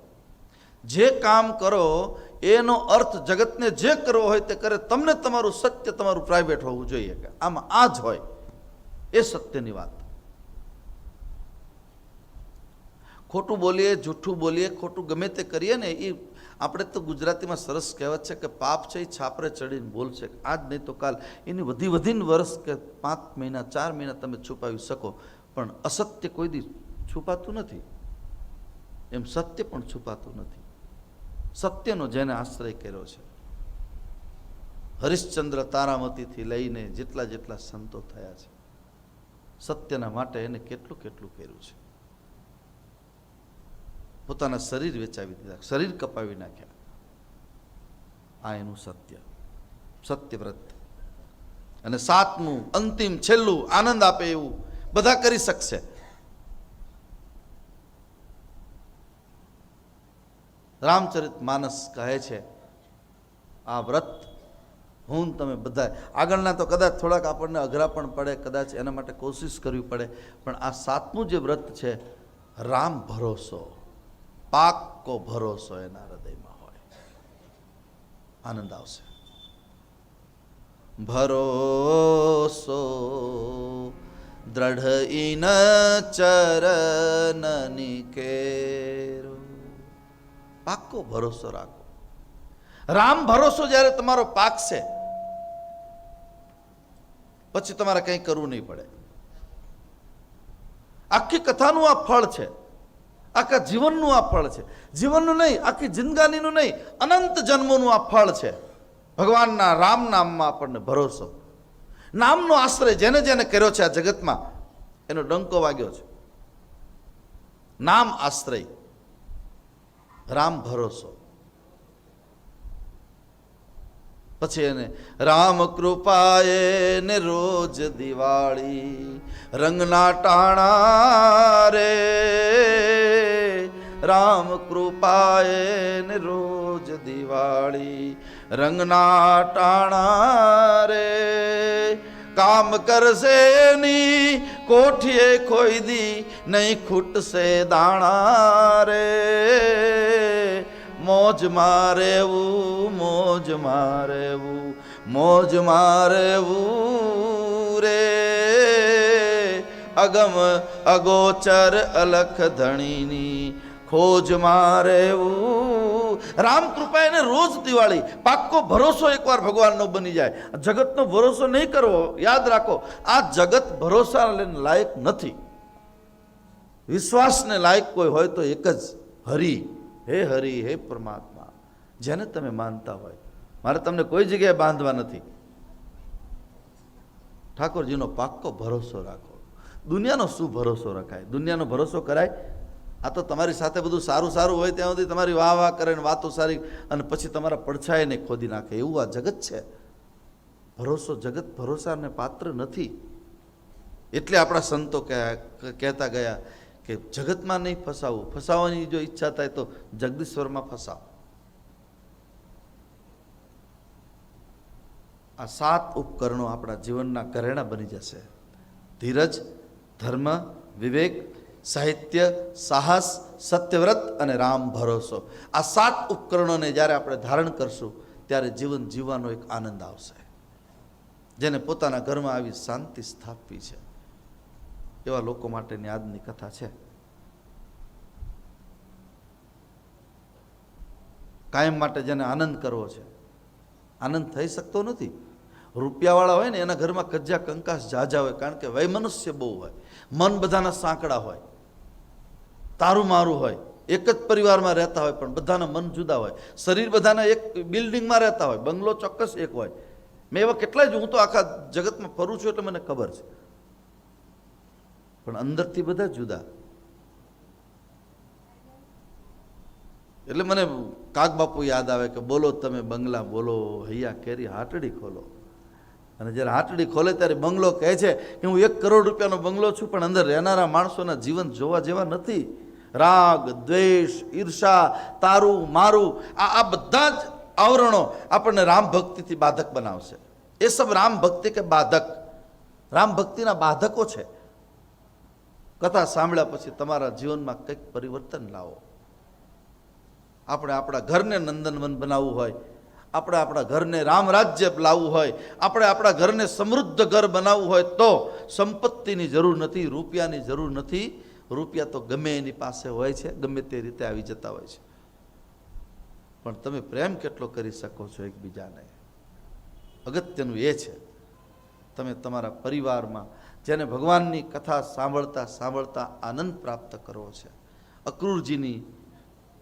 જે કામ કરો એનો અર્થ જગતને જે કરવો હોય તે કરે. તમને તમારું સત્ય, તમારું પ્રાઇવેટ હોવું જોઈએ કે આમાં આ જ હોય, એ સત્યની વાત. ખોટું બોલીએ, જૂઠું બોલીએ, ખોટું ગમે તે કરીએ ને, એ આપણે તો ગુજરાતીમાં સરસ કહેવત છે કે પાપ છે એ છાપરે ચડીને બોલશે. આજ નહીં તો કાલ. એની વધીને વર્ષ કે 5 મહિના 4 મહિના તમે છુપાવી શકો, પણ અસત્ય કોઈ દી છુપાતું નથી. એમ સત્ય પણ છુપાતું નથી. સત્યનો જેને આશ્રય કર્યો છે, હરિશ્ચંદ્ર તારામતીથી લઈને જેટલા જેટલા સંતો થયા છે, સત્યના માટે એને કેટલું કેટલું કર્યું છે. પોતાના શરીર વેચાવી દીધા, શરીર કપાવી નાખ્યા. આ એનું સત્ય, સત્યવ્રત. અને સાતમું અંતિમ છેલ્લું આનંદ આપે એવું બધા કરી શકશે. રામચરિત માનસ કહે છે આ વ્રત હું તમે બધા, આગળના તો કદાચ થોડાક આપણને અઘરા પણ પડે, કદાચ એના માટે કોશિશ કરવી પડે, પણ આ સાતમું જે વ્રત છે, રામ ભરોસો, પાક્કો ભરોસો એના હૃદયમાં હોય, આનંદ આવશે. ભરોસો દ્રઢ ઇન ચરનની કેરો, પાક્કો ભરોસો રાખો. રામ ભરોસો જ્યારે તમારો પાકશે પછી તમારે કંઈ કરવું નહીં પડે. આખી કથાનું આ ફળ છે, આખા જીવનનું આ ફળ છે. જીવનનું નહીં, આખી જિંદગાનીનું નહીં, અનંત જન્મોનું આ ફળ છે. ભગવાનના રામ નામમાં આપણને ભરોસો, નામનો આશ્રય જેને જેને કર્યો છે આ જગતમાં એનો ડંકો વાગ્યો છે. નામ આશ્રય, રામ ભરોસો. પછી એને રામ કૃપાએ ને રોજ દિવાળી રંગના ટાણા રે, રામ કૃપાએ ને રોજ દિવાળી રંગના ટાણા રે, કામ કરશે એની કોઠીએ કોઈ દી નહીં ખૂટશે દાણા રે, મોજ મારેવું મોજ મારેવું મોજ મારેવું રે, અગમ અગોચર અલખ ધણીની ખોજ મારેવું. રામ કૃપા એને રોજ દિવાળી, પાક્કો ભરોસો એકવાર ભગવાનનો બની જાય. જગતનો ભરોસો નહીં કરવો, યાદ રાખો આ જગત ભરોસા લાયક નથી. વિશ્વાસને લાયક કોઈ હોય તો એક જ હરિ. હે હરિ, હે પરમાત્મા, જેને તમે માનતા હોય. મારે તમને કોઈ જગ્યાએ બાંધવા નથી. ઠાકોરજીનો પાક્કો ભરોસો રાખો. દુનિયાનો શું ભરોસો રખાય? દુનિયાનો ભરોસો કરાય? આ તો તમારી સાથે બધું સારું સારું હોય ત્યાં સુધી તમારી વાહ વાહ કરે ને વાતો સારી, અને પછી તમારા પડછાઈને ખોદી નાખે, એવું આ જગત છે. ભરોસો, જગત ભરોસાને પાત્ર નથી. એટલે આપણા સંતો કહેતા ગયા કે જગતમાં નહીં ફસાવું, ફસાવાની જો ઈચ્છા થાય તો જગદીશ્વરમાં ફસાવ. આ સાત ઉપકરણો આપણા જીવનના ઘરેણા બની જશે. ધીરજ, ધર્મ, વિવેક, સાહિત્ય, સાહસ, સત્યવ્રત અને રામ ભરોસો. આ સાત ઉપકરણોને જ્યારે આપણે ધારણ કરશું ત્યારે જીવન જીવવાનો એક આનંદ આવશે. જેને પોતાના ઘરમાં આવી શાંતિ સ્થાપવી છે એવા લોકો માટેની આજની કથા છે. કાયમ માટે જેને આનંદ કરવો છે, આનંદ થઈ શકતો નથી. રૂપિયાવાળા હોય ને એના ઘરમાં કજ્જા કંકાસ ઝાઝા હોય, કારણ કે વૈમનસ્ય બહુ હોય, મન બધાના સાંકડા હોય, તારું મારું હોય, એક જ પરિવારમાં રહેતા હોય પણ બધાના મન જુદા હોય, શરીર બધાના એક બિલ્ડિંગમાં રહેતા હોય, બંગલો ચોક્કસ એક હોય. મેં એવા કેટલાય જ, હું તો આખા જગતમાં ફરું છું એટલે મને ખબર છે, પણ અંદરથી બધા જુદા. એટલે મને કાગબાપુ યાદ આવે કે બોલો તમે બંગલા બોલો, હૈયા કેરી હાટડી ખોલો. અને જ્યારે હાટડી ખોલે ત્યારે બંગલો કહે છે કે હું 1 કરોડ રૂપિયાનો બંગલો છું, પણ અંદર રહેનારા માણસોના જીવન જોવા જેવા નથી. રાગ, દ્વેષ, ઈર્ષા, તારું મારું, આ બધા જ આવરણો આપણને રામ ભક્તિથી બાધક બનાવશે. એ સબ રામ ભક્તિ કે બાધક, રામ ભક્તિના બાધકો છે. કથા સાંભળ્યા પછી તમારા જીવનમાં કંઈક પરિવર્તન લાવો. આપણે આપણા ઘરને નંદનવન બનાવવું હોય, આપણે આપણા ઘરને રામ રાજ્ય લાવવું હોય, આપણે આપણા ઘરને સમૃદ્ધ ઘર બનાવવું હોય તો સંપત્તિની જરૂર નથી, રૂપિયાની જરૂર નથી. રૂપિયા તો ગમે એની પાસે હોય છે, ગમે તે રીતે આવી જતા હોય છે, પણ તમે પ્રેમ કેટલો કરી શકો છો એકબીજાને, અગત્યનું એ છે. તમે તમારા પરિવારમાં જેને ભગવાનની કથા સાંભળતા સાંભળતા આનંદ પ્રાપ્ત કરવો છે. અક્રૂરજીની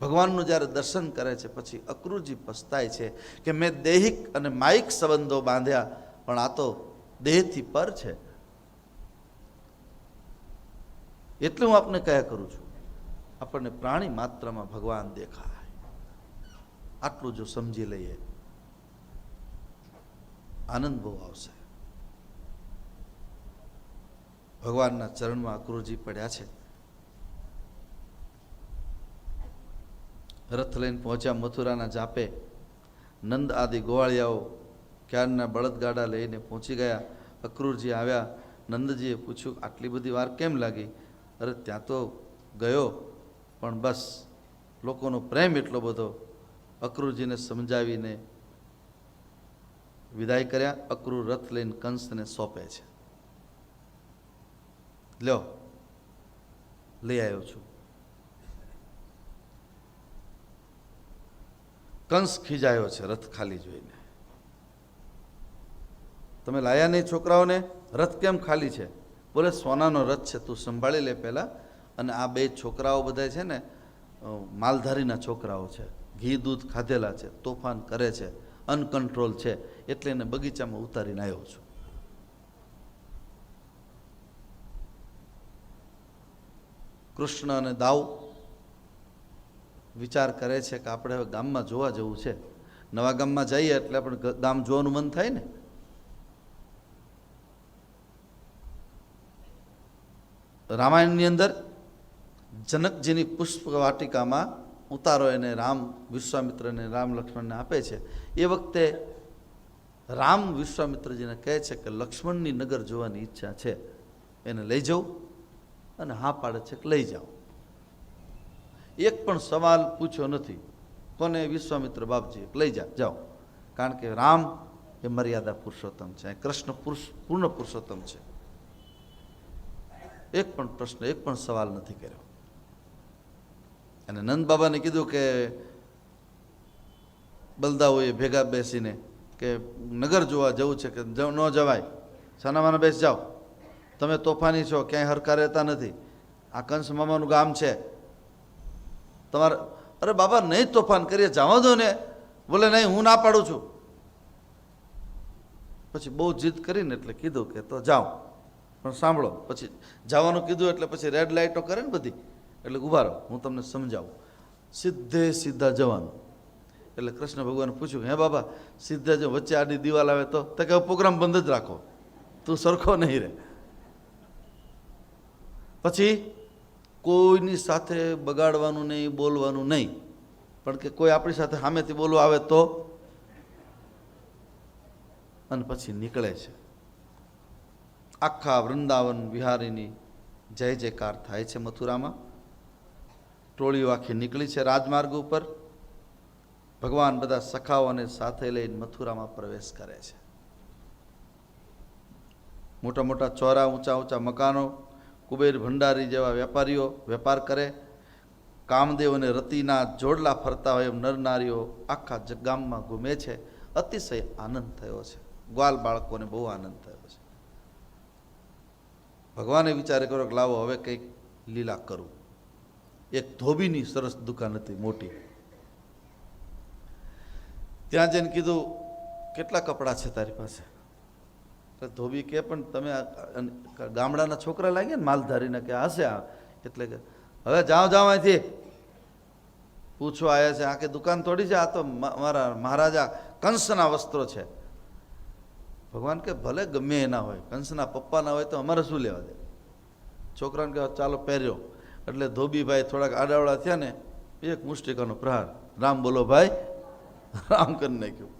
ભગવાનનું જ્યારે દર્શન કરે છે પછી અક્રૂરજી પસ્તાય છે કે મેં દૈહિક અને માયિક સંબંધો બાંધ્યા, પણ આ તો દેહથી પર છે. એટલે હું આપને કયા કરું છું, આપણને પ્રાણી માત્રમાં ભગવાન દેખાય. આટલું જો સમજી લઈએ આનંદ બહુ આવશે. ભગવાનના ચરણમાં અક્રૂરજી પડ્યા છે. રથ લઈને પહોંચ્યા મથુરાના જાપે. નંદ આદિ ગોવાળિયાઓ ક્યારના બળદગાડા લઈને પહોંચી ગયા. અક્રૂરજી આવ્યા. નંદજીએ પૂછ્યું, આટલી બધી વાર કેમ લાગી? અરે ત્યાં તો ગયો, પણ બસ લોકોનો પ્રેમ એટલો બધો. અક્રૂરજીને સમજાવીને વિદાય કર્યા. અક્રૂર રથ લઈને કંસને સોંપે છે. લ્યો, લઈ આવ્યો છું. કંસ ખીજાયો છે રથ ખાલી જોઈને. તમે લાયા નહીં છોકરાઓને? રથ કેમ ખાલી છે? બોલે સોનાનો રથ છે, તું સંભાળી લે પહેલા. અને આ બે છોકરાઓ બધા છે ને માલધારીના છોકરાઓ છે, ઘી દૂધ ખાધેલા છે, તોફાન કરે છે, અનકન્ટ્રોલ છે, એટલે એને બગીચામાં ઉતારીને આવ્યો છું. કૃષ્ણ અને દાઉ વિચાર કરે છે કે આપણે હવે ગામમાં જોવા જવું છે. નવા ગામમાં જઈએ એટલે આપણે ગામ જોવાનું મન થાય ને. રામાયણની અંદર જનકજીની પુષ્પ વાટિકામાં ઉતારો એને રામ વિશ્વામિત્રને રામ લક્ષ્મણને આપે છે. એ વખતે રામ વિશ્વામિત્રજીને કહે છે કે લક્ષ્મણની નગર જોવાની ઈચ્છા છે, એને લઈ જવું? અને હા પાડે છે કે લઈ જાઓ. એક પણ સવાલ પૂછ્યો નથી. કોને? વિશ્વામિત્ર બાપજી. લઈ જાઓ. કારણ કે રામ એ મર્યાદા પુરુષોત્તમ છે, કૃષ્ણ પૂર્ણ પુરુષોત્તમ છે. એક પણ પ્રશ્ન, એક પણ સવાલ નથી કર્યો. અને નંદ બાબાને કીધું કે બલદાઓએ ભેગા બેસીને કે નગર જોવા જવું છે, કે ન જવાય, છાનામાના બેસ જાઓ, તમે તોફાની છો, ક્યાંય હરખા રહેતા નથી, આ કંસ મામાનું ગામ છે તમારે. અરે બાબા નહીં તોફાન કરીએ, જવા દો ને. બોલે નહીં, હું ના પાડું છું. પછી બહુ જીદ કરીને એટલે કીધું કે તો જાઓ, પણ સાંભળો. પછી જવાનું કીધું એટલે પછી રેડ લાઇટો કરે ને બધી, એટલે ઊભા રહો, હું તમને સમજાવું. સીધા જવાનું. એટલે કૃષ્ણ ભગવાને પૂછ્યું, હે બાબા સીધા જો વચ્ચે આડી દિવાલ આવે તો કે પ્રોગ્રામ બંધ જ રાખો, તું સરખો નહીં રહે. પછી કોઈની સાથે બગાડવાનું નહીં, બોલવાનું નહીં. પણ કે કોઈ આપણી સાથે સામેથી બોલવા આવે તો. અને પછી નીકળે છે. આખા વૃંદાવન વિહારીની જય જયકાર થાય છે મથુરામાં. ટોળીઓ આખી નીકળી છે રાજમાર્ગ ઉપર. ભગવાન બધા સખાઓને સાથે લઈને મથુરામાં પ્રવેશ કરે છે. મોટા મોટા ચોરા, ઊંચા ઊંચા મકાનો, કુબેર ભંડારી જેવા વેપારીઓ વેપાર કરે. કામદેવ અને રતિના જોડલા ફરતા હોય એમ નરનારીઓ આખા ગામમાં ઘૂમે છે. અતિશય આનંદ થયો છે. ગ્વાલ બાળકોને બહુ આનંદ થયો છે. ભગવાને વિચારે કર્યો કે લાવો હવે કંઈક લીલા કરું. એક ધોબીની સરસ દુકાન હતી મોટી. ત્યાં જઈને કીધું, કેટલા કપડાં છે તારી પાસે? ધોબી કે પણ તમે ગામડાના છોકરા લાગ્યા ને માલધારીને, કે હશે આ. એટલે કે હવે જાઓ અહીંથી, પૂછો આવ્યા છે, આ કે દુકાન થોડી છે, આ તો મારા મહારાજા કંસના વસ્ત્રો છે. ભગવાન કે ભલે ગમે એના હોય, કંસના પપ્પાના હોય તો અમારે શું લેવા દે. છોકરાને કહે ચાલો પહેર્યો. એટલે ધોબીભાઈ થોડાક આડાવડા થયા ને, એક મુષ્ટિકાનો પ્રહાર, રામ બોલો ભાઈ, રામ કરી નાખ્યું.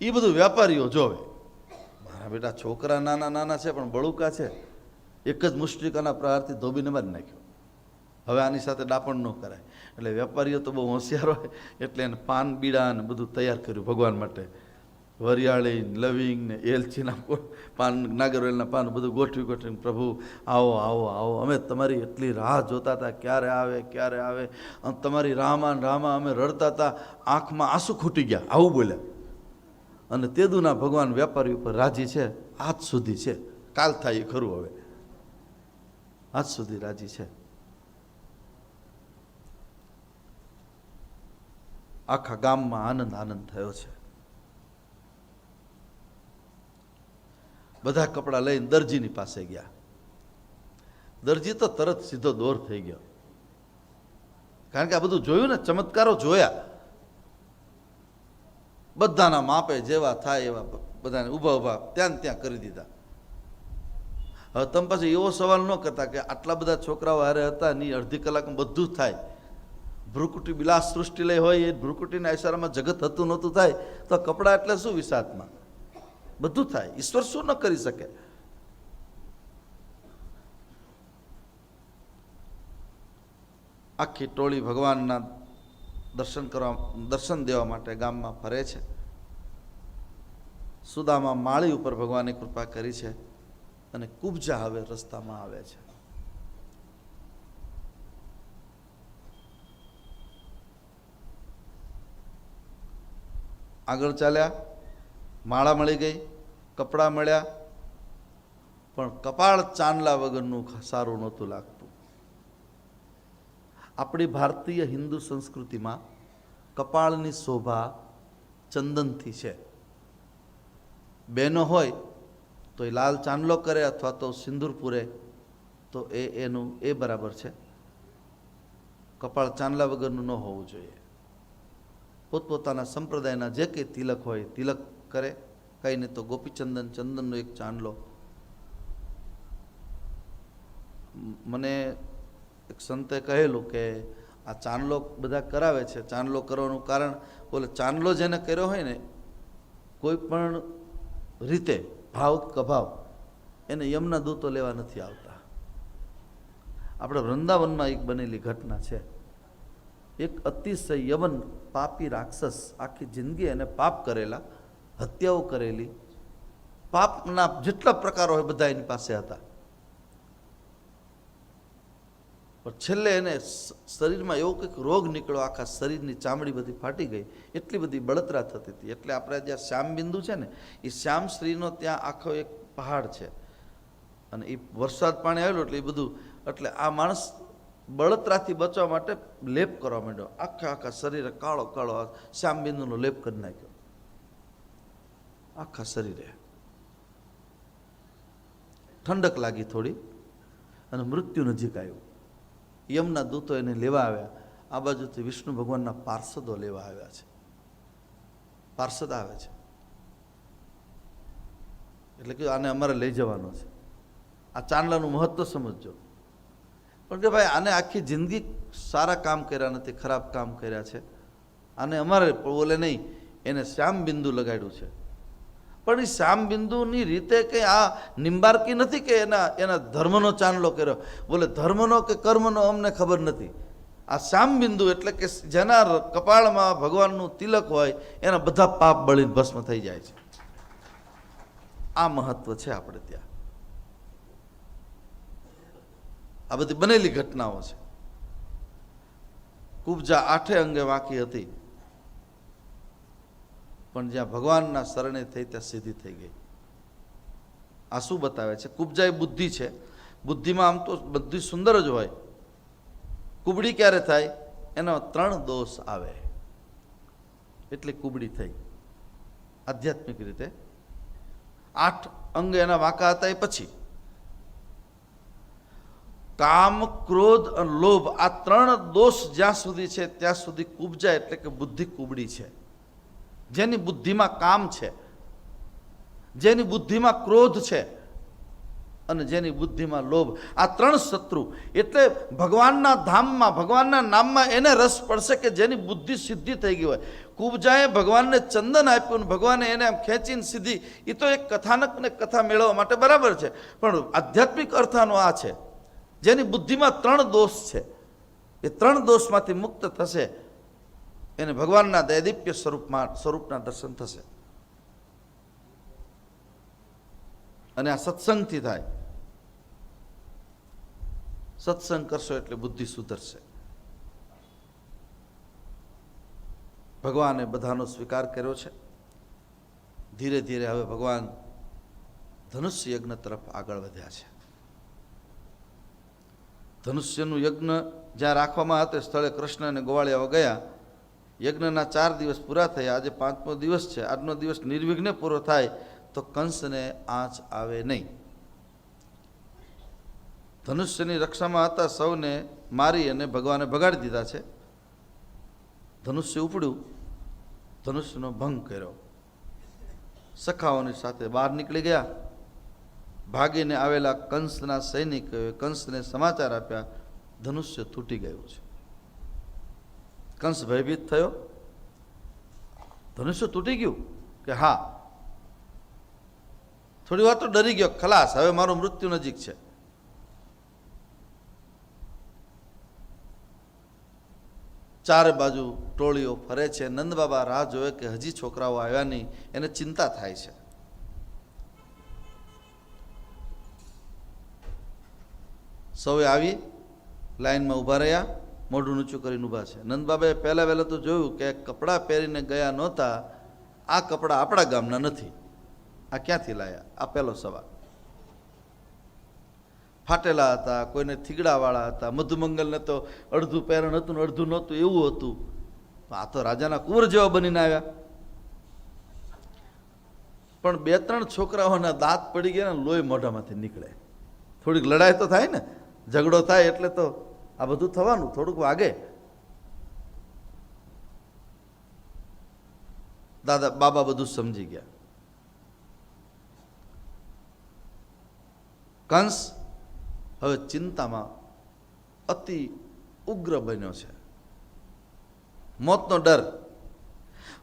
એ બધું વેપારીઓ જોવે. મારા બેટા છોકરા નાના નાના છે પણ બળુકા છે, એક જ મુષ્ટિકાના પ્રહારથી ધોબીને મારી નાખ્યો. હવે આની સાથે ડાપણ ન કરાય. એટલે વેપારીઓ તો બહુ હોશિયાર હોય, એટલે એને પાન બીડા ને બધું તૈયાર કર્યું ભગવાન માટે. વરિયાળી, લવિંગ ને એલચીના પાન, નાગરવેલના પાન બધું ગોઠવીને, પ્રભુ આવો આવો આવો, અમે તમારી એટલી રાહ જોતા હતા, ક્યારે આવે ક્યારે આવે. તમારી રામા અમે રડતા હતા, આંખમાં આંસુ ખૂટી ગયા, આવું બોલ્યા. અને તેદુના ભગવાન વેપારી ઉપર રાજી છે આજ સુધી છે. કાલ થાય એ ખરું, હવે આજ સુધી રાજી છે. આખા ગામમાં આનંદ આનંદ થયો છે. બધા કપડાં લઈને દરજીની પાસે ગયા. દરજી તો તરત સીધો દોર થઈ ગયો, કારણ કે આ બધું જોયું ને, ચમત્કારો જોયા. બધાના માપે જેવા થાય એવા બધાને ઊભા ઊભા ત્યાં ને ત્યાં કરી દીધા. હવે તમે પાછું એવો સવાલ ન કરતા કે આટલા બધા છોકરાઓ હારે હતા ની અડધી કલાકમાં બધું જ થાય. ભ્રુકુટી બિલાસ સૃષ્ટિ લઈ હોય એ ભ્રુકુટીના ઇશારામાં જગત હતું નહોતું થાય તો કપડાં એટલે શું વિષાદમાં બધું થાય. ઈશ્વર શું ન કરી શકે? આખી ટોળી ભગવાનના દર્શન દેવા માટે ગામમાં ફરે છે. સુદામા માળી ઉપર ભગવાને કૃપા કરી છે અને કુબજા હવે રસ્તામાં આવે છે. આગળ ચાલ્યા, માળા મળી ગઈ, કપડાં મળ્યા, પણ કપાળ ચાંદલા વગરનું સારું નહોતું લાગતું. આપણી ભારતીય હિન્દુ સંસ્કૃતિમાં કપાળની શોભા ચંદનથી છે. બહેનો હોય તો એ લાલ ચાંદલો કરે અથવા તો સિંદૂર પૂરે તો એનું એ બરાબર છે. કપાળ ચાંદલા વગરનું ન હોવું જોઈએ. પોતપોતાના સંપ્રદાયના જે કંઈ તિલક હોય તિલક કરે, કંઈ નહીં તો ગોપીચંદન, ચંદનનો એક ચાંદલો. મને એક સંતે કહેલું કે આ ચાંદલો બધા કરાવે છે, ચાંદલો કરવાનું કારણ બોલે ચાંદલો જેને કર્યો હોય ને કોઈ પણ રીતે ભાવ કભાવ એને યમના દૂતો લેવા નથી આવતા. આપણે વૃંદાવનમાં એક બનેલી ઘટના છે. એક અતિશય યવન પાપી રાક્ષસ, આખી જિંદગી એને પાપ કરેલા, હત્યાઓ કરેલી, પાપના જેટલા પ્રકારો હોય બધા એની પાસે હતા. પણ છેલ્લે એને શરીરમાં એવો કંઈક રોગ નીકળ્યો, આખા શરીરની ચામડી બધી ફાટી ગઈ, એટલી બધી બળતરા થતી હતી. એટલે આપણે જ્યાં શ્યામ બિંદુ છે ને એ શ્યામ શ્રીનો ત્યાં આખો એક પહાડ છે અને એ વરસાદ પાણી આવેલું એટલે એ બધું, એટલે આ માણસ બળતરાથી બચવા માટે લેપ કરવા માંડ્યો. આખા શરીરે કાળો કાળો શ્યામ બિંદુનો લેપ કરી નાખ્યો આખા શરીરે. ઠંડક લાગી થોડી અને મૃત્યુ નજીક આવ્યું. યમના દૂતો એને લેવા આવ્યા. આ બાજુથી વિષ્ણુ ભગવાનના પાર્ષદો લેવા આવ્યા છે. પાર્ષદ આવે છે એટલે કે આને અમારે લઈ જવાનો છે. આ ચાંદલાનું મહત્વ સમજજો. પણ કે ભાઈ આને આખી જિંદગી સારા કામ કર્યા નથી, ખરાબ કામ કર્યા છે, આને અમારે બોલે નહીં, એને શ્યામ બિંદુ લગાડ્યું છે. પણ એ શ્યામ બિંદુની રીતે કંઈ આ નિંબારકી નથી કે એના ધર્મનો ચાંદલો કર્યો. બોલે ધર્મનો કે કર્મનો અમને ખબર નથી. આ શ્યામ બિંદુ એટલે કે જેના કપાળમાં ભગવાનનું તિલક હોય એના બધા પાપ બળીને ભસ્મ થઈ જાય છે. આ મહત્વ છે આપણે ત્યાં. આ બધી બનેલી ઘટનાઓ છે. કુબજા 8 અંગે વાંકી હતી પણ જ્યાં ભગવાનના શરણે થઈ ત્યાં સીધી થઈ ગઈ. આ શું બતાવે છે? કુબજા એ બુદ્ધિ છે. બુદ્ધિમાં આમ તો બધી સુંદર જ હોય. કુબડી ક્યારે થાય? એનો 3 દોષ આવે એટલે કુબડી થઈ. આધ્યાત્મિક રીતે 8 અંગ એના વાંકા હતા. એ પછી કામ, ક્રોધ અને લોભ, આ 3 દોષ જ્યાં સુધી છે ત્યાં સુધી કુબજા એટલે કે બુદ્ધિ કુબડી છે. જેની બુદ્ધિમાં કામ છે, જેની બુદ્ધિમાં ક્રોધ છે અને જેની બુદ્ધિમાં લોભ, આ 3 શત્રુ. એટલે ભગવાનના ધામમાં, ભગવાનના નામમાં એને રસ પડશે કે જેની બુદ્ધિ સિદ્ધિ થઈ ગઈ હોય. કુબજાએ ભગવાનને ચંદન આપ્યું ને ભગવાને એને આમ ખેંચીને સીધી, એ તો એક કથાનકને કથા મેળવવા માટે બરાબર છે, પણ આધ્યાત્મિક અર્થનો આ છે જેની બુદ્ધિમાં 3 દોષ છે. એ 3 દોષમાંથી મુક્ત થશે એને ભગવાનના દૈદીપ્ય સ્વરૂપના દર્શન થશે. અને આ સત્સંગથી થાય. સત્સંગ કરશો એટલે બુદ્ધિ સુધરશે. ભગવાને બધાનો સ્વીકાર કર્યો છે. ધીરે ધીરે હવે ભગવાન ધનુષ્ય યજ્ઞ તરફ આગળ વધ્યા છે. ધનુષ્યનું યજ્ઞ જ્યાં રાખવામાં હતા સ્થળે કૃષ્ણ અને ગોવાળિયાઓ ગયા યજ્ઞના 4 દિવસ પૂરા થયા, આજે 5મો દિવસ છે. આજનો દિવસ નિર્વિઘ્ને પૂરો થાય તો કંસને આંચ આવે નહીં. ધનુષ્યની રક્ષામાં હતા, સૌને મારી અને ભગવાને ભગાડી દીધા છે. ધનુષ્ય ઉપડ્યું, ધનુષ્યનો ભંગ કર્યો, સખાઓની સાથે બહાર નીકળી ગયા. ભાગીને આવેલા કંસના સૈનિકોએ કંસને સમાચાર આપ્યા, ધનુષ્ય તૂટી ગયું છે. કંસ ભયભીત થયો, ધનુષ્ય તૂટી ગયું કે હા. થોડી વાર તો ડરી ગયો, ખલાસ, હવે મારું મૃત્યુ નજીક છે. ચારે બાજુ ટોળીઓ ફરે છે. નંદ બાબા રાહ જોવે કે હજી છોકરાઓ આવ્યા નહીં, એને ચિંતા થાય છે. સૌએ આવી લાઈનમાં ઊભા રહ્યા, મોઢું ઊંચું કરીને ઊભા છે. નંદ બાબાએ પહેલા તો જોયું કે કપડાં પહેરીને ગયા નહોતા, આ કપડાં આપણા ગામના નથી, આ ક્યાંથી લાયા? આ પહેલો સવાલ. ફાટેલા હતા, કોઈને થીગડાવાળા હતા, મધુમંગલને તો અડધું પહેરણ હતું ને અડધું નહોતું, એવું હતું. આ તો રાજાના કુંવર જેવા બનીને આવ્યા. પણ 2-3 છોકરાઓના દાંત પડી ગયા ને લોહી મોઢામાંથી નીકળે. થોડીક લડાઈ તો થાય ને, ઝઘડો થાય એટલે તો આ બધું થવાનું, થોડુંક વાગે. બાબા બધું સમજી ગયા. કંસ હવે ચિંતામાં અતિ ઉગ્ર બન્યો છે. મોતનો ડર,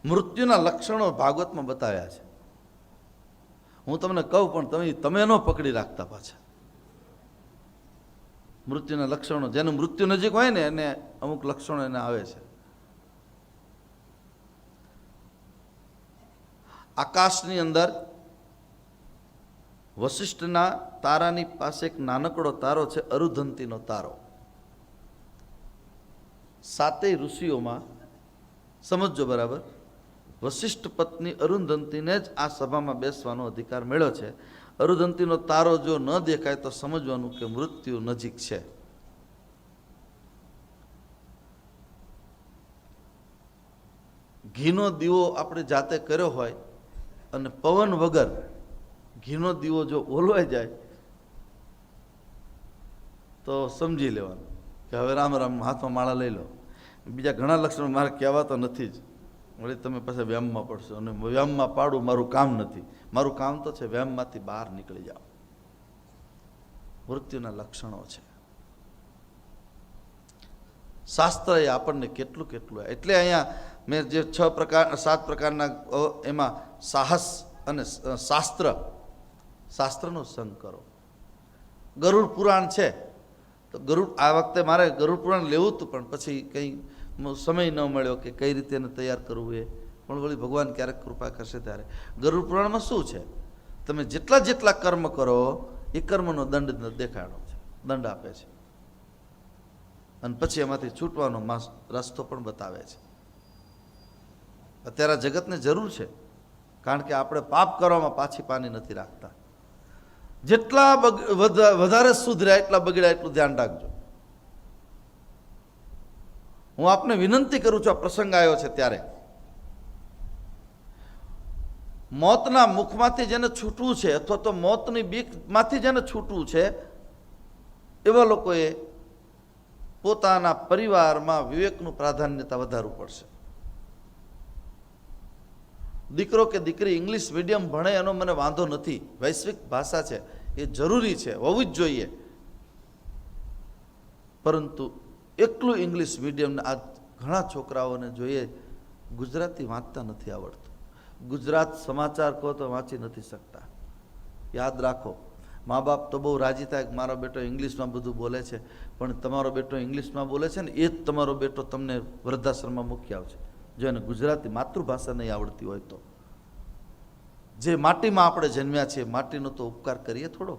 મૃત્યુના લક્ષણો ભાગવતમાં બતાવ્યા છે. હું તમને કહું પણ તમે ન પકડી રાખતા પાછા. મૃત્યુના લક્ષણો, જેનું મૃત્યુ નજીક હોય ને એને અમુક લક્ષણો એને આવે છે. આકાશની અંદર વશિષ્ઠના તારાની પાસે એક નાનકડો તારો છે, અરુધંતીનો તારો. 7 ઋષિઓમાં, સમજો બરાબર, વશિષ્ઠ પત્ની અરુંધંતીને જ આ સભામાં બેસવાનો અધિકાર મળ્યો છે. અરુંધંતીનો તારો જો ન દેખાય તો સમજવાનું કે મૃત્યુ નજીક છે. ઘીનો દીવો આપણે જાતે કર્યો હોય અને પવન વગર ઘીનો દીવો જો ઓલવાઈ જાય તો સમજી લેવાનું કે હવે રામ રામ, હાથમાં માળા લઈ લો. બીજા ઘણા લક્ષણો મારે કહેવા તો નથી જ, વળી તમે પછી વ્યામમાં પડશો, અને વ્યામમાં પાડું મારું કામ નથી. મારું કામ તો છે વ્યામમાંથી બહાર નીકળી જાઓ. મૃત્યુના લક્ષણો છે. શાસ્ત્રએ આપણને કેટલું એટલે અહીંયા મેં જે 7 પ્રકારના એમાં સાહસ અને શાસ્ત્રનો સંગ કરો. ગરુડ પુરાણ છે તો આ વખતે મારે ગરુડ પુરાણ લેવું હતું, પણ પછી કંઈ સમય ન મળ્યો કે કઈ રીતે એને તૈયાર કરવું એ. પણ વળી ભગવાન ક્યારેક કૃપા કરશે ત્યારે. ગરુડ પુરાણમાં શું છે? તમે જેટલા કર્મ કરો એ કર્મનો દંડ દેખાડો છે, દંડ આપે છે, અને પછી એમાંથી છૂટવાનો રસ્તો પણ બતાવે છે. અત્યારે જગતને જરૂર છે, કારણ કે આપણે પાપ કરવામાં પાછી પાની નથી રાખતા. જેટલા વધારે સુધર્યા એટલા બગડ્યા એટલું ધ્યાન રાખજો. હું આપને વિનંતી કરું છું, આ પ્રસંગ આવ્યો છે ત્યારે મોતના મુખમાંથી જેને છૂટવું છે, અથવા તો મોતની બીકમાંથી જેને છૂટવું છે, એવા લોકોએ પોતાના પરિવારમાં વિવેકનું પ્રાધાન્યતા વધારવું પડશે. દીકરો કે દીકરી ઇંગ્લિશ મીડિયમ ભણે એનો મને વાંધો નથી, વૈશ્વિક ભાષા છે, એ જરૂરી છે, હોવું જ જોઈએ. પરંતુ એકલું ઇંગ્લિશ મીડિયમને આ ઘણા છોકરાઓને જોઈએ ગુજરાતી વાંચતા નથી આવડતું. ગુજરાત સમાચાર કહો તો વાંચી નથી શકતા. યાદ રાખો, મા બાપ તો બહુ રાજી થાય કે મારો બેટો ઇંગ્લિશમાં બધું બોલે છે, પણ તમારો બેટો ઇંગ્લિશમાં બોલે છે ને એ જ તમારો બેટો તમને વૃદ્ધાશ્રમમાં મૂકી આવશે જો એને ગુજરાતી માતૃભાષા નહીં આવડતી હોય તો. જે માટીમાં આપણે જન્મ્યા છીએ, માટીનો તો ઉપકાર કરીએ થોડો.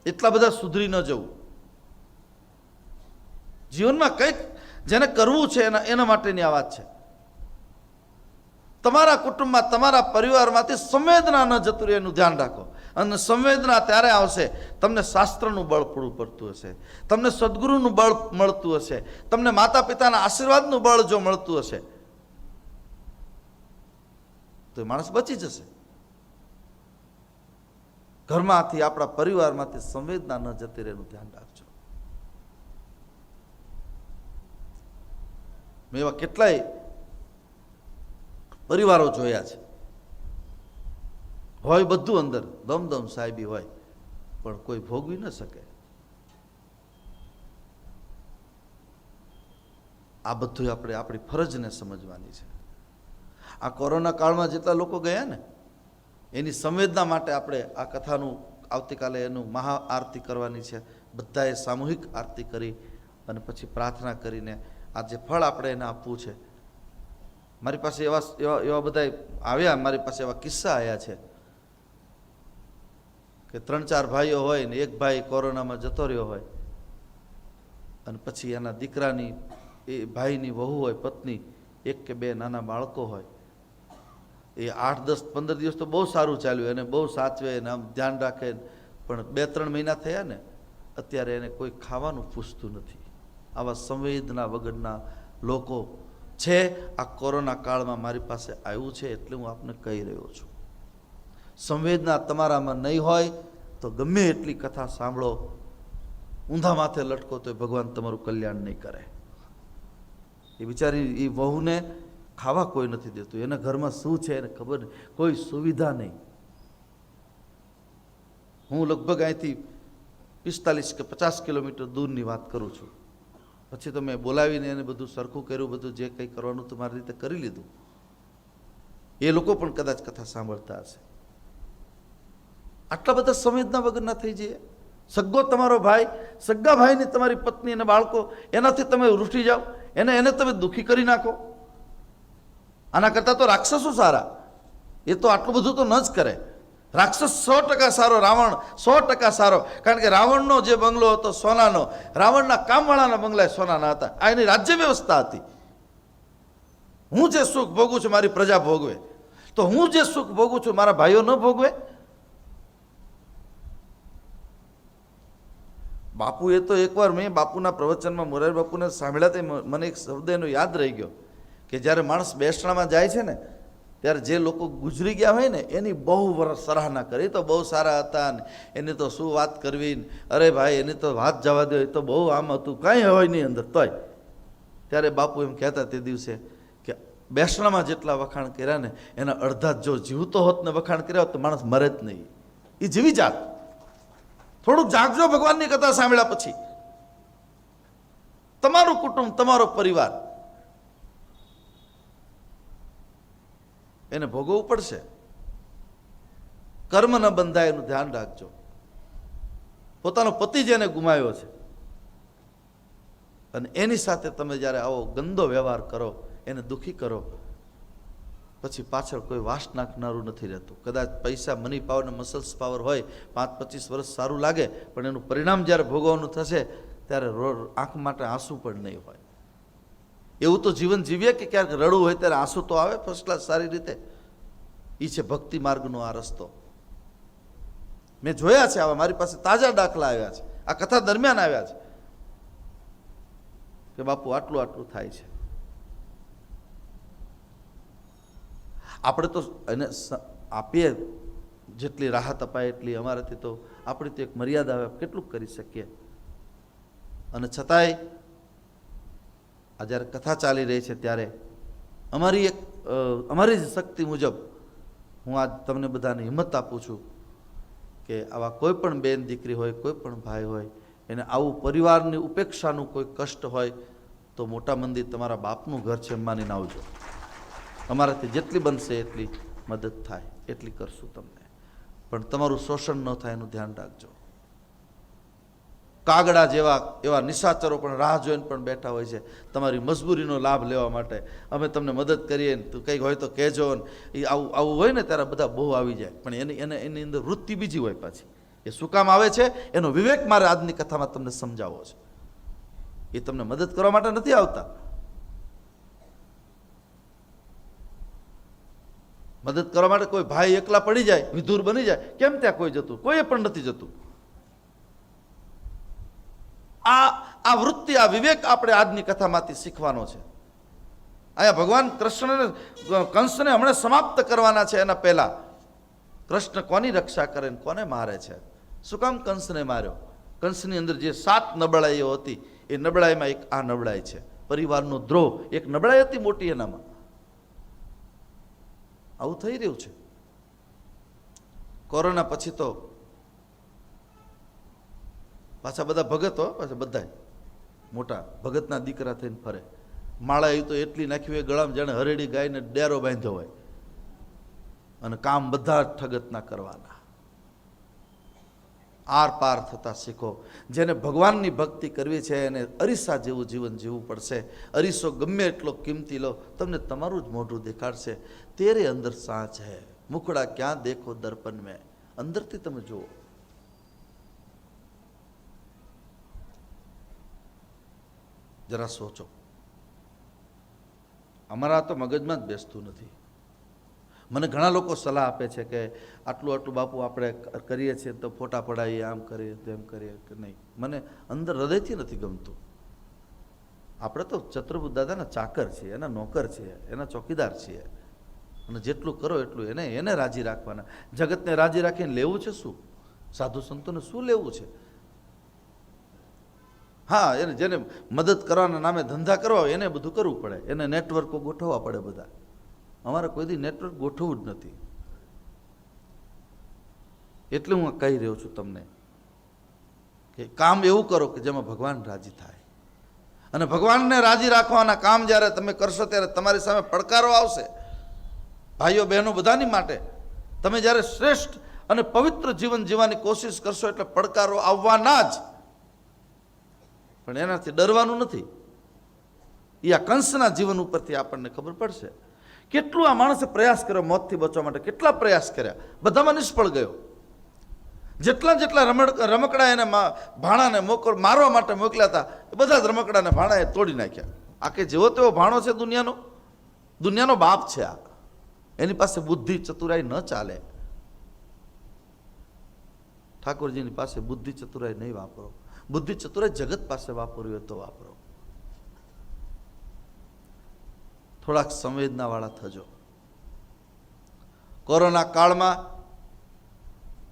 એટલા બધા સુધરી ન જવું. જીવનમાં કંઈક જેને કરવું છે એના માટેની આ વાત છે. તમારા કુટુંબમાં, તમારા પરિવારમાંથી સંવેદના ન જતું રહે એનું ધ્યાન રાખો. અને સંવેદના ત્યારે આવશે તમને શાસ્ત્રનું બળ પૂરું પડતું હશે, તમને સદગુરુનું બળ મળતું હશે, તમને માતા પિતાના આશીર્વાદનું બળ જો મળતું હશે તો એ માણસ બચી જશે. ઘરમાંથી, આપણા પરિવારમાંથી સંવેદના ન જતી રહે એનું ધ્યાન રાખજો. મેં એવા કેટલાય પરિવારો જોયા છે, હોય બધું અંદર, દમદમ સાહેબી હોય, પણ કોઈ ભોગવી ન શકે. આ બધું આપણે આપણી ફરજને સમજવાની છે. આ કોરોના કાળમાં જેટલા લોકો ગયા ને, એની સંવેદના માટે આપણે આ કથાનું આવતીકાલે એનું મહા આરતી કરવાની છે. બધાએ સામૂહિક આરતી કરી અને પછી પ્રાર્થના કરીને આ જે ફળ આપણે એને આપવું છે. મારી પાસે એવા એવા એવા બધા આવ્યા, મારી પાસે એવા કિસ્સા આવ્યા છે કે 3-4 ભાઈઓ હોય ને એક ભાઈ કોરોનામાં જતો રહ્યો હોય, અને પછી એના દીકરાની, એ ભાઈની વહુ હોય, પત્ની, 1 કે 2 નાના બાળકો હોય. એ 8-10-15 દિવસ તો બહુ સારું ચાલ્યું, એને બહુ સાચવે ને આમ ધ્યાન રાખે, પણ 2-3 મહિના થયા ને, અત્યારે એને કોઈ ખાવાનું પૂછતું નથી. આવા સંવેદના વગરના લોકો છે. આ કોરોના કાળમાં મારી પાસે આવ્યું છે એટલે હું આપને કહી રહ્યો છું. સંવેદના તમારામાં નહીં હોય તો ગમે એટલી કથા સાંભળો, ઊંધા માથે લટકો તો ભગવાન તમારું કલ્યાણ નહીં કરે. એ બિચારી એ વહુને ખાવા કોઈ નથી દેતું, એના ઘરમાં શું છે એને ખબર નહીં, કોઈ સુવિધા નહીં. હું લગભગ અહીંથી 45 કે 50 કિલોમીટર દૂરની વાત કરું છું. પછી તો મેં બોલાવીને એને બધું સરખું કર્યું, બધું જે કંઈ કરવાનું તો મારી રીતે કરી લીધું. એ લોકો પણ કદાચ કથા સાંભળતા હશે. આટલા બધા સંવેદના વગરના થઈ જઈએ. સગ્ગો તમારો ભાઈ, સગ્ગા ભાઈની તમારી પત્ની અને બાળકો, એનાથી તમે રૂઠી જાઓ, એને તમે દુઃખી કરી નાખો. આના કરતાં તો રાક્ષસો સારા. એ તો આટલું બધું તો ન જ કરે. રાક્ષસ 100% સારો, રાવણ 100% સારો. કારણ કે રાવણનો જે બંગલો હતો સોનાનો, રાવણના કામવાળાના બંગલા સોનાના હતા. આ એની રાજ્ય વ્યવસ્થા હતી. હું જે સુખ ભોગું છું મારી પ્રજા ભોગવે, તો હું જે સુખ ભોગું છું મારા ભાઈઓ ન ભોગવે. બાપુએ તો એકવાર મેં બાપુના પ્રવચનમાં મોરારી બાપુને સાંભળ્યા, તે મને એક શબ્દ એનો યાદ રહી ગયો કે જ્યારે માણસ બેસણામાં જાય છે ને, ત્યારે જે લોકો ગુજરી ગયા હોય ને એની બહુ સરાહના કરી. તો બહુ સારા હતા ને એની તો શું વાત કરવી, અરે ભાઈ એની તો વાત જવા દો, એ તો બહુ આમ હતું, કાંઈ હોય નહીં અંદર તોય. ત્યારે બાપુ એમ કહેતા તે દિવસે કે બેસણામાં જેટલા વખાણ કર્યા ને એના અડધા જો જીવતો હોત ને વખાણ કર્યા હોત તો માણસ મરે જ નહીં. એ જીવી જાત. થોડુંક જાગજો ભગવાનની કથા સાંભળ્યા પછી. તમારું કુટુંબ, તમારો પરિવાર, એને ભોગવવું પડશે. કર્મ ન બંધાય એનું ધ્યાન રાખજો. પોતાનો પતિ જેને ગુમાવ્યો છે અને એની સાથે તમે જ્યારે આવો ગંદો વ્યવહાર કરો, એને દુઃખી કરો, પછી પાછળ કોઈ વાસ નાખનારું નથી રહેતું. કદાચ પૈસા, મની પાવર ને મસલ્સ પાવર હોય, 5-25 વર્ષ સારું લાગે, પણ એનું પરિણામ જ્યારે ભોગવવાનું થશે ત્યારે આંખ માટે આંસુ પણ નહીં હોય. એવું તો જીવન જીવીએ કે ક્યાંક રડવું હોય ત્યારે આંસુ તો આવે ફર્સ્ટ ક્લાસ સારી રીતે. એ છે ભક્તિ માર્ગનો આ રસ્તો. મેં જોયા છે આવા, મારી પાસે તાજા દાખલા આવ્યા છે, આ કથા દરમિયાન આવ્યા છે કે બાપુ આટલું આટલું થાય છે. આપણે તો એને આપીએ જેટલી રાહત અપાય એટલી, અમારાથી તો આપણી તો એક મર્યાદા આવે, કેટલું કરી શકીએ. અને છતાંય આ જ્યારે કથા ચાલી રહી છે ત્યારે અમારી જ શક્તિ મુજબ હું આજ તમને બધાને હિંમત આપું છું કે આવા કોઈ પણ બેન દીકરી હોય, કોઈ પણ ભાઈ હોય, એને આવું પરિવારની ઉપેક્ષાનું કોઈ કષ્ટ હોય તો મોટા મંદિર તમારા બાપનું ઘર છે એમ માનીને આવજો. અમારાથી જેટલી બનશે એટલી મદદ થાય એટલી કરશું તમને, પણ તમારું શોષણ ન થાય એનું ધ્યાન રાખજો. કાગડા જેવા એવા નિશાચરો પણ રાહ જોઈને પણ બેઠા હોય છે તમારી મજબૂરીનો લાભ લેવા માટે. અમે તમને મદદ કરીએ ને તું કંઈક હોય તો કહેજો ને, એ આવું હોય ને ત્યારે બધા બહુ આવી જાય, પણ એની અંદર વૃત્તિ બીજી હોય પાછી. એ શું કામ આવે છે એનો વિવેક મારે આજની કથામાં તમને સમજાવવો છે. એ તમને મદદ કરવા માટે નથી આવતા. મદદ કરવા માટે કોઈ ભાઈ એકલા પડી જાય, વિધુર બની જાય, કેમ ત્યાં કોઈ જતું? કોઈ પણ નથી જતું. આ વૃત્તિ, આ વિવેક આપણે આજની કથામાંથી શીખવાનો છે. અહીંયા ભગવાન કૃષ્ણને કંસને હમણાં સમાપ્ત કરવાના છે. એના પહેલા કૃષ્ણ કોની રક્ષા કરે ને કોને મારે છે? શું કામ કંસને માર્યો? કંસની અંદર જે 7 નબળાઈઓ હતી એ નબળાઈમાં એક આ નબળાઈ છે. પરિવારનો દ્રોહ એક નબળાઈ હતી મોટી એનામાં. આવું થઈ રહ્યું છે. કોરોના પછી તો પાછા બધા ભગતો, પાછા બધા મોટા ભગતના દીકરા થઈને ફરે. માળા એ તો એટલી નાખી હોય ગળામાં જાણે હરેડી ગાયને ડેરો બાંધ્યો હોય, અને કામ બધા ઠગતના કરવાના. આર પાર થતા શીખો. જેને ભગવાનની ભક્તિ કરવી છે એને અરીસા જેવું જીવન જીવવું પડશે. અરીસો ગમે એટલો કિંમતી લો, તમને તમારું જ મોઢું દેખાડશે. તેરે અંદર સાચ હૈ, મુખડા ક્યાં દેખો દર્પણ મેં. અંદરથી તમે જુઓ. જરા સોચો. અમારા તો મગજમાં જ બેસતું નથી. મને ઘણા લોકો સલાહ આપે છે કે આટલું આટલું બાપુ આપણે કરીએ છીએ તો ફોટા પડાવીએ, આમ કરીએ તેમ કરીએ, કે નહીં. મને અંદર હૃદયથી નથી ગમતું. આપણે તો ચતુર્ભુજ દાદાના ચાકર છીએ, એના નોકર છીએ, એના ચોકીદાર છીએ, અને જેટલું કરો એટલું એને રાજી રાખવાના. જગતને રાજી રાખીને લેવું છે શું? સાધુ સંતોને શું લેવું છે? હા, એને જેને મદદ કરવાના નામે ધંધા કરવા એને બધું કરવું પડે, એને નેટવર્કો ગોઠવવા પડે બધા. અમારે કોઈ દી નેટવર્ક ગોઠવવું જ નથી. એટલે હું કહી રહ્યો છું તમને કે કામ એવું કરો કે જેમાં ભગવાન રાજી થાય. અને ભગવાનને રાજી રાખવાના કામ જ્યારે તમે કરશો ત્યારે તમારી સામે પડકારો આવશે. ભાઈઓ બહેનો બધાની માટે તમે જ્યારે શ્રેષ્ઠ અને પવિત્ર જીવન જીવવાની કોશિશ કરશો એટલે પડકારો આવવાના જ. પણ એનાથી ડરવાનું નથી. એ આ કંસના જીવન ઉપરથી આપણને ખબર પડશે. કેટલું આ માણસે પ્રયાસ કર્યો મોતથી બચવા માટે, કેટલા પ્રયાસ કર્યા, બધામાં નિષ્ફળ ગયો. જેટલા રમકડા એને ભાણાને મારવા માટે મોકલ્યા હતા એ બધા જ રમકડાને ભાણાએ તોડી નાખ્યા. આ કે જેવો તેવો ભાણો છે દુનિયાનો બાપ છે આ. એની પાસે બુદ્ધિ ચતુરાઈ ન ચાલે. ઠાકોરજીની પાસે બુદ્ધિ ચતુરાઈ નહીં વાપરો. બુદ્ધિ ચતુરાઈ જગત પાસે વાપરવી હોય તો વાપરો. થોડાક સંવેદના વાળા થજો. કોરોના કાળમાં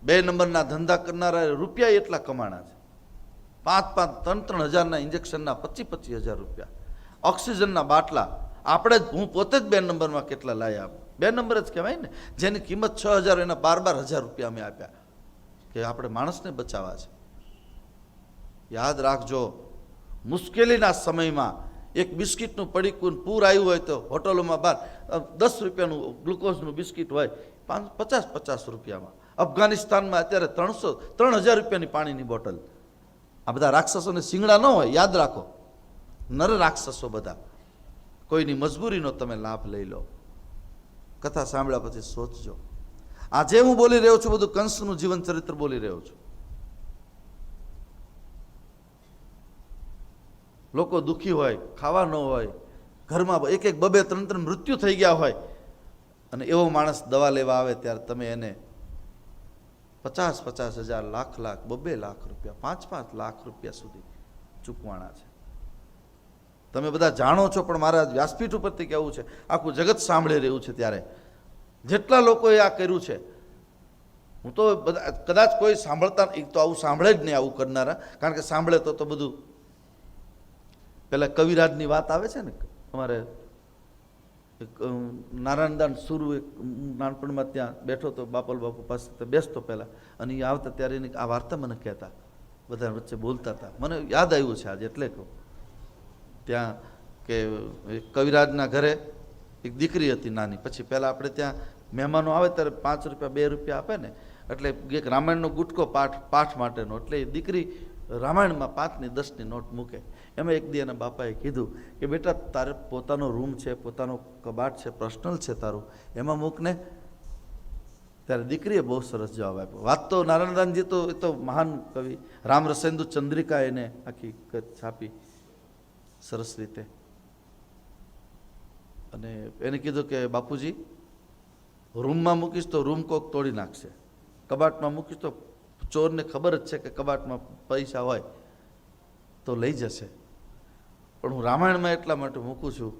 2 નંબરના ધંધા કરનારા રૂપિયા એટલા કમાણા છે. 5-5, 3-3 હજારના ઇન્જેક્શનના 25-25 હજાર રૂપિયા. ઓક્સિજનના બાટલા હું પોતે જ 2 નંબરમાં કેટલા લાયા. 2 નંબર જ કહેવાય ને, જેની કિંમત 6,000 એના 12-12 હજાર રૂપિયા અમે આપ્યા કે આપણે માણસને બચાવવા છે. યાદ રાખજો, મુશ્કેલીના સમયમાં એક બિસ્કિટનું પડીકું પૂર આવ્યું હોય તો હોટલોમાં બહાર 10 રૂપિયાનું ગ્લુકોઝનું બિસ્કિટ હોય 50-50 રૂપિયામાં. અફઘાનિસ્તાનમાં અત્યારે 3,000 રૂપિયાની પાણીની બોટલ. આ બધા રાક્ષસોને શિંગડા ન હોય, યાદ રાખો. નર રાક્ષસો બધા. કોઈની મજબૂરીનો તમે લાભ લઈ લો. કથા સાંભળ્યા પછી સોચજો. આજે હું બોલી રહ્યો છું બધું કંસનું જીવન ચરિત્ર બોલી રહ્યો છું. લોકો દુઃખી હોય, ખાવા ન હોય, ઘરમાં 1-1, 2-2, 3-3 મૃત્યુ થઈ ગયા હોય, અને એવો માણસ દવા લેવા આવે ત્યારે તમે એને 50-50 હજાર, લાખ, 2-2 લાખ રૂપિયા, 5-5 લાખ રૂપિયા સુધી ચૂકવાના છે. તમે બધા જાણો છો, પણ મારા વ્યાસપીઠ ઉપરથી કહેવું છે, આખું જગત સાંભળી રહ્યું છે. ત્યારે જેટલા લોકોએ આ કર્યું છે, હું તો કદાચ કોઈ સાંભળતા તો આવું સાંભળે જ નહીં આવું કરનારા, કારણ કે સાંભળે તો બધું. પેલા કવિરાજની વાત આવે છે ને, અમારે નારાયણદાન સુરુ એક નાનપણમાં ત્યાં બેઠો તો બાપલ બાપુ પાસે બેસતો પહેલાં, અને એ આવતા ત્યારે એની આ વાર્તા મને કહેતા, બધા વચ્ચે બોલતા હતા. મને યાદ આવ્યું છે આજે, એટલે કહું. ત્યાં કે કવિરાજના ઘરે એક દીકરી હતી નાની. પછી પહેલાં આપણે ત્યાં મહેમાનો આવે ત્યારે 5 રૂપિયા 2 રૂપિયા આપે ને, એટલે એક રામાયણનો ગુટકો પાઠ માટેનો, એટલે એ દીકરી રામાયણમાં 5ની 10ની નોટ મૂકે. એમાં એક દી એના બાપાએ કીધું કે બેટા તારે પોતાનો રૂમ છે, પોતાનો કબાટ છે, પર્સનલ છે તારું, એમાં મૂકને. ત્યારે દીકરીએ બહુ સરસ જવાબ આપ્યો. વાત તો નારાયણદાનજી તો એ તો મહાન કવિ, રામરસેન્દુ ચંદ્રિકા એને આખી છાપી સરસ રીતે. અને એને કીધું કે બાપુજી, રૂમમાં મૂકીશ તો રૂમ કોક તોડી નાખશે, કબાટમાં મૂકીશ તો ચોરને ખબર જ છે કે કબાટમાં પૈસા હોય તો લઈ જશે, પણ હું રામાયણમાં એટલા માટે મૂકું છું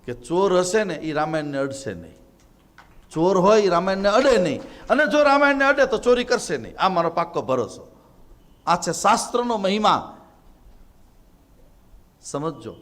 કે ચોર હશે ને એ રામાયણને અડશે નહીં. ચોર હોય એ રામાયણને અડે નહીં, અને જો રામાયણને અડે તો ચોરી કરશે નહીં. આ મારો પાક્કો ભરોસો. આ છે શાસ્ત્રનો મહિમા. સમજજો.